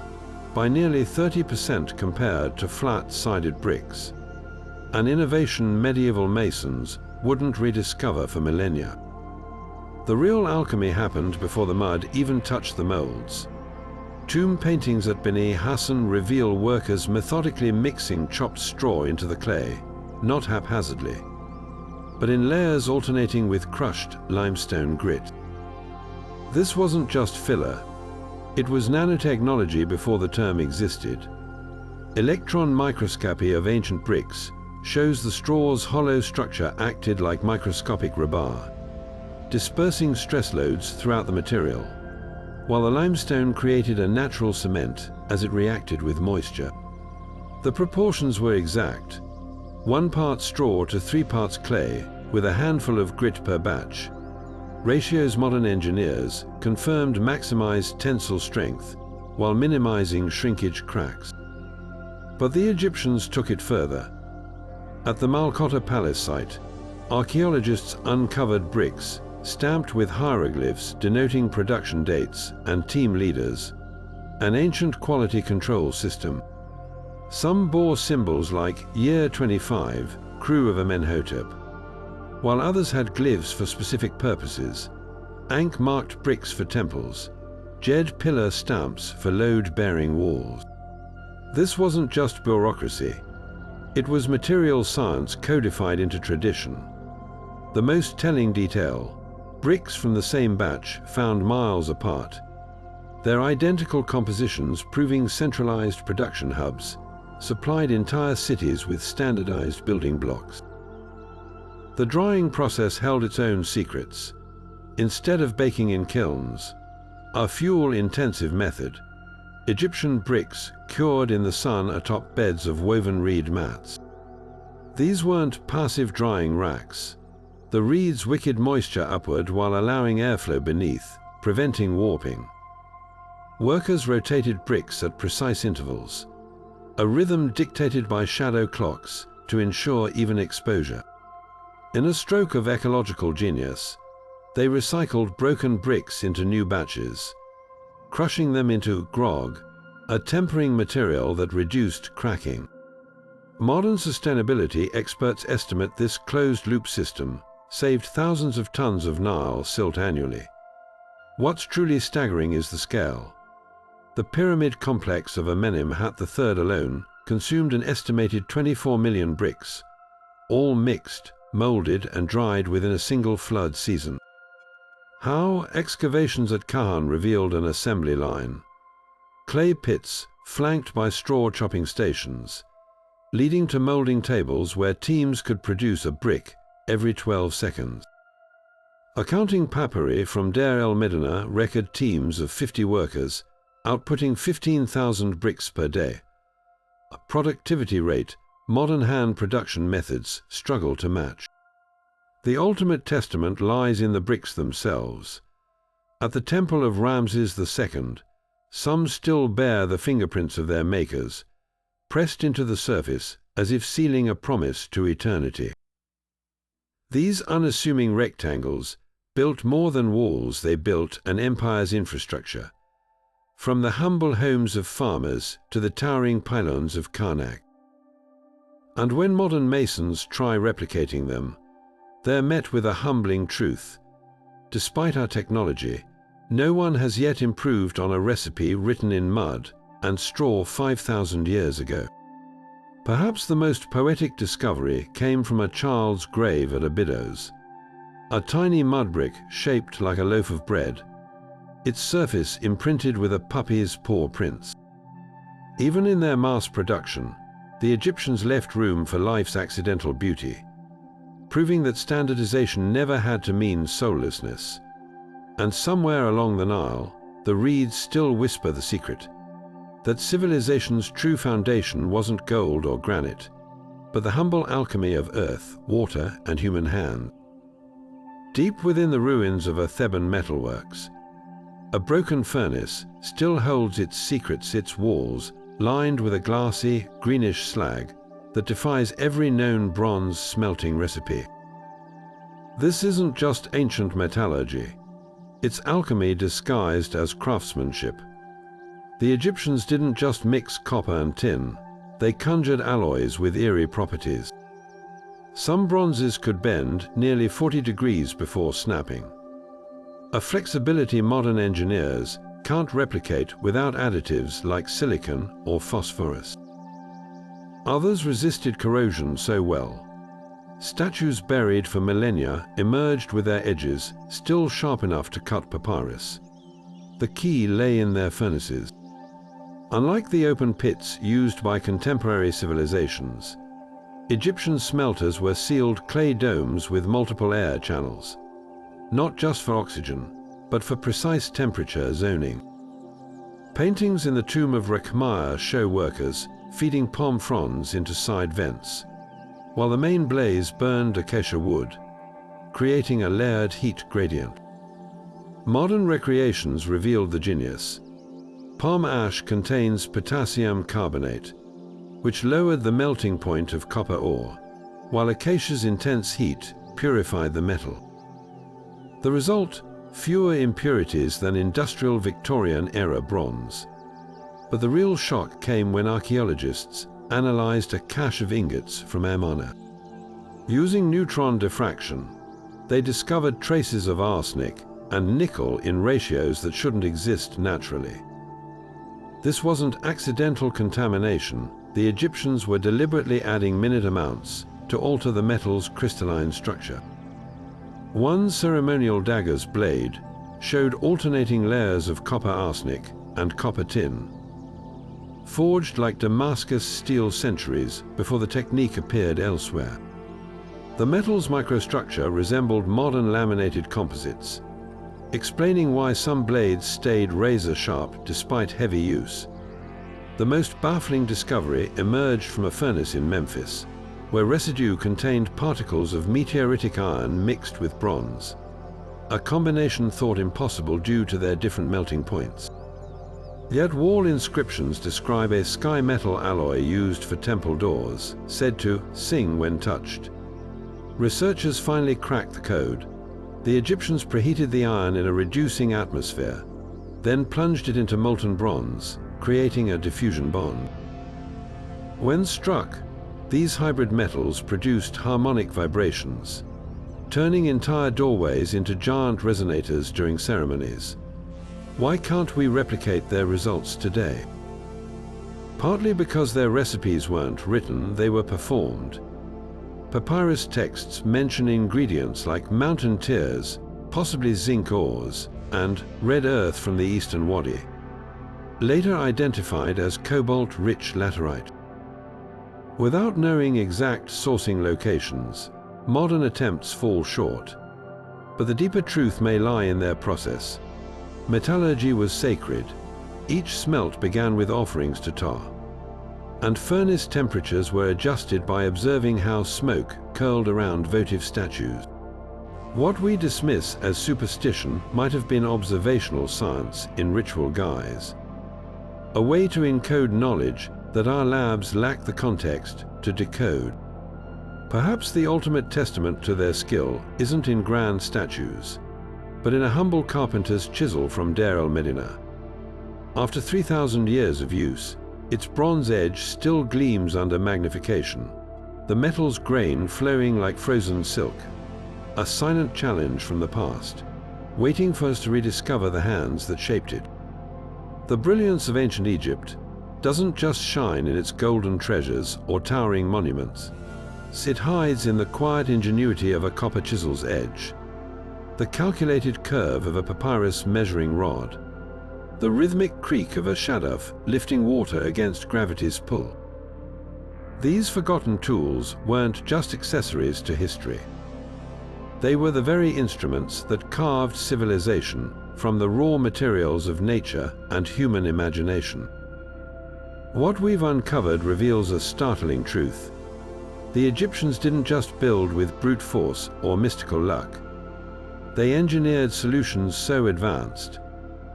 Speaker 1: by nearly 30% compared to flat-sided bricks, an innovation medieval masons wouldn't rediscover for millennia. The real alchemy happened before the mud even touched the molds. Tomb paintings at Beni Hassan reveal workers methodically mixing chopped straw into the clay, not haphazardly, but in layers alternating with crushed limestone grit. This wasn't just filler, it was nanotechnology before the term existed. Electron microscopy of ancient bricks shows the straw's hollow structure acted like microscopic rebar, dispersing stress loads throughout the material, while the limestone created a natural cement as it reacted with moisture. The proportions were exact: 1 part straw to 3 parts clay, with a handful of grit per batch. Ratios modern engineers confirmed maximized tensile strength while minimizing shrinkage cracks. But the Egyptians took it further. At the Malkota Palace site, archaeologists uncovered bricks stamped with hieroglyphs denoting production dates and team leaders, an ancient quality control system. Some bore symbols like Year 25, Crew of Amenhotep, while others had glyphs for specific purposes: Ankh-marked bricks for temples, Jed pillar stamps for load-bearing walls. This wasn't just bureaucracy. It was material science codified into tradition. The most telling detail: bricks from the same batch found miles apart, their identical compositions proving centralized production hubs supplied entire cities with standardized building blocks. The drying process held its own secrets. Instead of baking in kilns, a fuel-intensive method, Egyptian bricks cured in the sun atop beds of woven reed mats. These weren't passive drying racks. The reeds wickered moisture upward while allowing airflow beneath, preventing warping. Workers rotated bricks at precise intervals, a rhythm dictated by shadow clocks to ensure even exposure. In a stroke of ecological genius, they recycled broken bricks into new batches, crushing them into grog, a tempering material that reduced cracking. Modern sustainability experts estimate this closed-loop system saved thousands of tons of Nile silt annually. What's truly staggering is the scale. The pyramid complex of Amenemhat III alone consumed an estimated 24 million bricks, all mixed, molded, and dried within a single flood season. How? Excavations at Kahan revealed an assembly line. Clay pits flanked by straw chopping stations, leading to molding tables where teams could produce a brick every 12 seconds. Accounting papyri from Deir el-Medina record teams of 50 workers outputting 15,000 bricks per day, a productivity rate modern hand production methods struggle to match. The ultimate testament lies in the bricks themselves. At the temple of Ramses II, some still bear the fingerprints of their makers, pressed into the surface as if sealing a promise to eternity. These unassuming rectangles built more than walls, they built an empire's infrastructure, from the humble homes of farmers to the towering pylons of Karnak. And when modern masons try replicating them, they're met with a humbling truth. Despite our technology, no one has yet improved on a recipe written in mud and straw 5,000 years ago. Perhaps the most poetic discovery came from a child's grave at Abydos. A tiny mud brick shaped like a loaf of bread, its surface imprinted with a puppy's paw prints. Even in their mass production, the Egyptians left room for life's accidental beauty, proving that standardization never had to mean soullessness. And somewhere along the Nile, the reeds still whisper the secret, that civilization's true foundation wasn't gold or granite, but the humble alchemy of earth, water, and human hand. Deep within the ruins of a Theban metalworks, a broken furnace still holds its secrets, its walls lined with a glassy, greenish slag that defies every known bronze smelting recipe. This isn't just ancient metallurgy. It's alchemy disguised as craftsmanship. The Egyptians didn't just mix copper and tin, they conjured alloys with eerie properties. Some bronzes could bend nearly 40 degrees before snapping, a flexibility modern engineers can't replicate without additives like silicon or phosphorus. Others resisted corrosion so well. Statues buried for millennia emerged with their edges still sharp enough to cut papyrus. The key lay in their furnaces. Unlike the open pits used by contemporary civilizations, Egyptian smelters were sealed clay domes with multiple air channels, not just for oxygen, but for precise temperature zoning. Paintings in the tomb of Rekhmire show workers feeding palm fronds into side vents, while the main blaze burned acacia wood, creating a layered heat gradient. Modern recreations revealed the genius. Palm ash contains potassium carbonate, which lowered the melting point of copper ore, while acacia's intense heat purified the metal. The result: fewer impurities than industrial Victorian-era bronze. But the real shock came when archaeologists analyzed a cache of ingots from Amarna. Using neutron diffraction, they discovered traces of arsenic and nickel in ratios that shouldn't exist naturally. This wasn't accidental contamination. The Egyptians were deliberately adding minute amounts to alter the metal's crystalline structure. One ceremonial dagger's blade showed alternating layers of copper arsenic and copper tin, forged like Damascus steel centuries before the technique appeared elsewhere. The metal's microstructure resembled modern laminated composites, explaining why some blades stayed razor-sharp despite heavy use. The most baffling discovery emerged from a furnace in Memphis, where residue contained particles of meteoritic iron mixed with bronze, a combination thought impossible due to their different melting points. Yet wall inscriptions describe a sky metal alloy used for temple doors, said to sing when touched. Researchers finally cracked the code. The Egyptians preheated the iron in a reducing atmosphere, then plunged it into molten bronze, creating a diffusion bond. When struck, these hybrid metals produced harmonic vibrations, turning entire doorways into giant resonators during ceremonies. Why can't we replicate their results today? Partly because their recipes weren't written, they were performed. Papyrus texts mention ingredients like mountain tears, possibly zinc ores, and red earth from the eastern Wadi, later identified as cobalt-rich laterite. Without knowing exact sourcing locations, modern attempts fall short. But the deeper truth may lie in their process. Metallurgy was sacred. Each smelt began with offerings to Ptah, and furnace temperatures were adjusted by observing how smoke curled around votive statues. What we dismiss as superstition might have been observational science in ritual guise, a way to encode knowledge that our labs lack the context to decode. Perhaps the ultimate testament to their skill isn't in grand statues, but in a humble carpenter's chisel from Deir el-Medina. After 3,000 years of use, its bronze edge still gleams under magnification, the metal's grain flowing like frozen silk, a silent challenge from the past, waiting for us to rediscover the hands that shaped it. The brilliance of ancient Egypt doesn't just shine in its golden treasures or towering monuments. It hides in the quiet ingenuity of a copper chisel's edge, the calculated curve of a papyrus measuring rod, the rhythmic creak of a shaduf lifting water against gravity's pull. These forgotten tools weren't just accessories to history. They were the very instruments that carved civilization from the raw materials of nature and human imagination. What we've uncovered reveals a startling truth. The Egyptians didn't just build with brute force or mystical luck. They engineered solutions so advanced,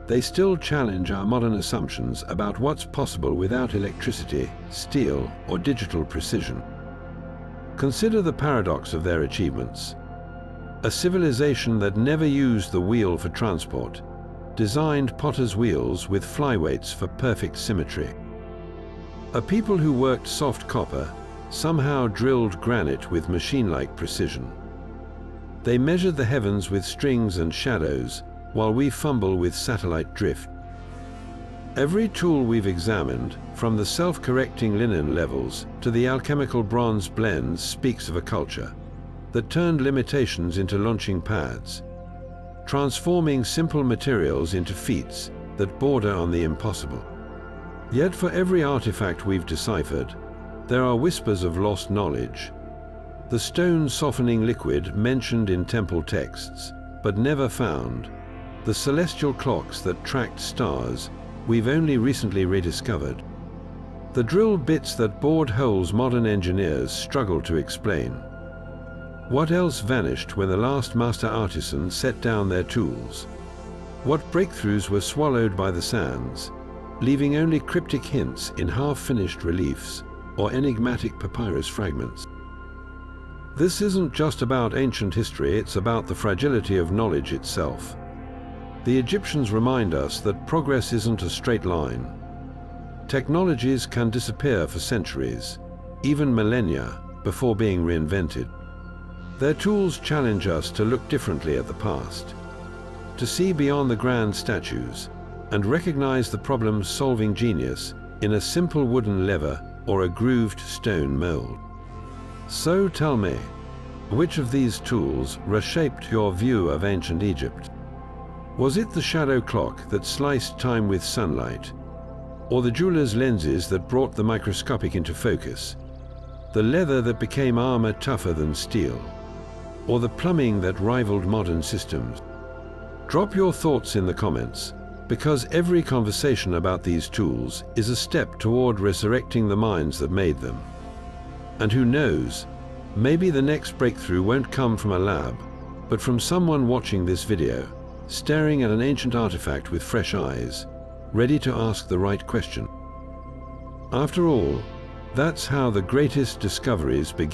Speaker 1: they still challenge our modern assumptions about what's possible without electricity, steel, or digital precision. Consider the paradox of their achievements. A civilization that never used the wheel for transport, designed potter's wheels with flyweights for perfect symmetry. A people who worked soft copper somehow drilled granite with machine-like precision. They measured the heavens with strings and shadows, while we fumble with satellite drift. Every tool we've examined, from the self-correcting linen levels to the alchemical bronze blends, speaks of a culture that turned limitations into launching pads, transforming simple materials into feats that border on the impossible. Yet for every artifact we've deciphered, There are whispers of lost knowledge. The stone softening liquid mentioned in temple texts, but never found. The celestial clocks that tracked stars, we've only recently rediscovered. The drill bits that bored holes modern engineers struggle to explain. What else vanished when the last master artisans set down their tools? What breakthroughs were swallowed by the sands, leaving only cryptic hints in half-finished reliefs or enigmatic papyrus fragments? This isn't just about ancient history, it's about the fragility of knowledge itself. The Egyptians remind us that progress isn't a straight line. Technologies can disappear for centuries, even millennia, before being reinvented. Their tools challenge us to look differently at the past, to see beyond the grand statues, and recognize the problem-solving genius in a simple wooden lever or a grooved stone mold. So tell me, which of these tools reshaped your view of ancient Egypt? Was it the shadow clock that sliced time with sunlight, or the jeweler's lenses that brought the microscopic into focus, the leather that became armor tougher than steel, or the plumbing that rivaled modern systems? Drop your thoughts in the comments, because every conversation about these tools is a step toward resurrecting the minds that made them. And who knows, maybe the next breakthrough won't come from a lab, but from someone watching this video, staring at an ancient artifact with fresh eyes, ready to ask the right question. After all, that's how the greatest discoveries begin.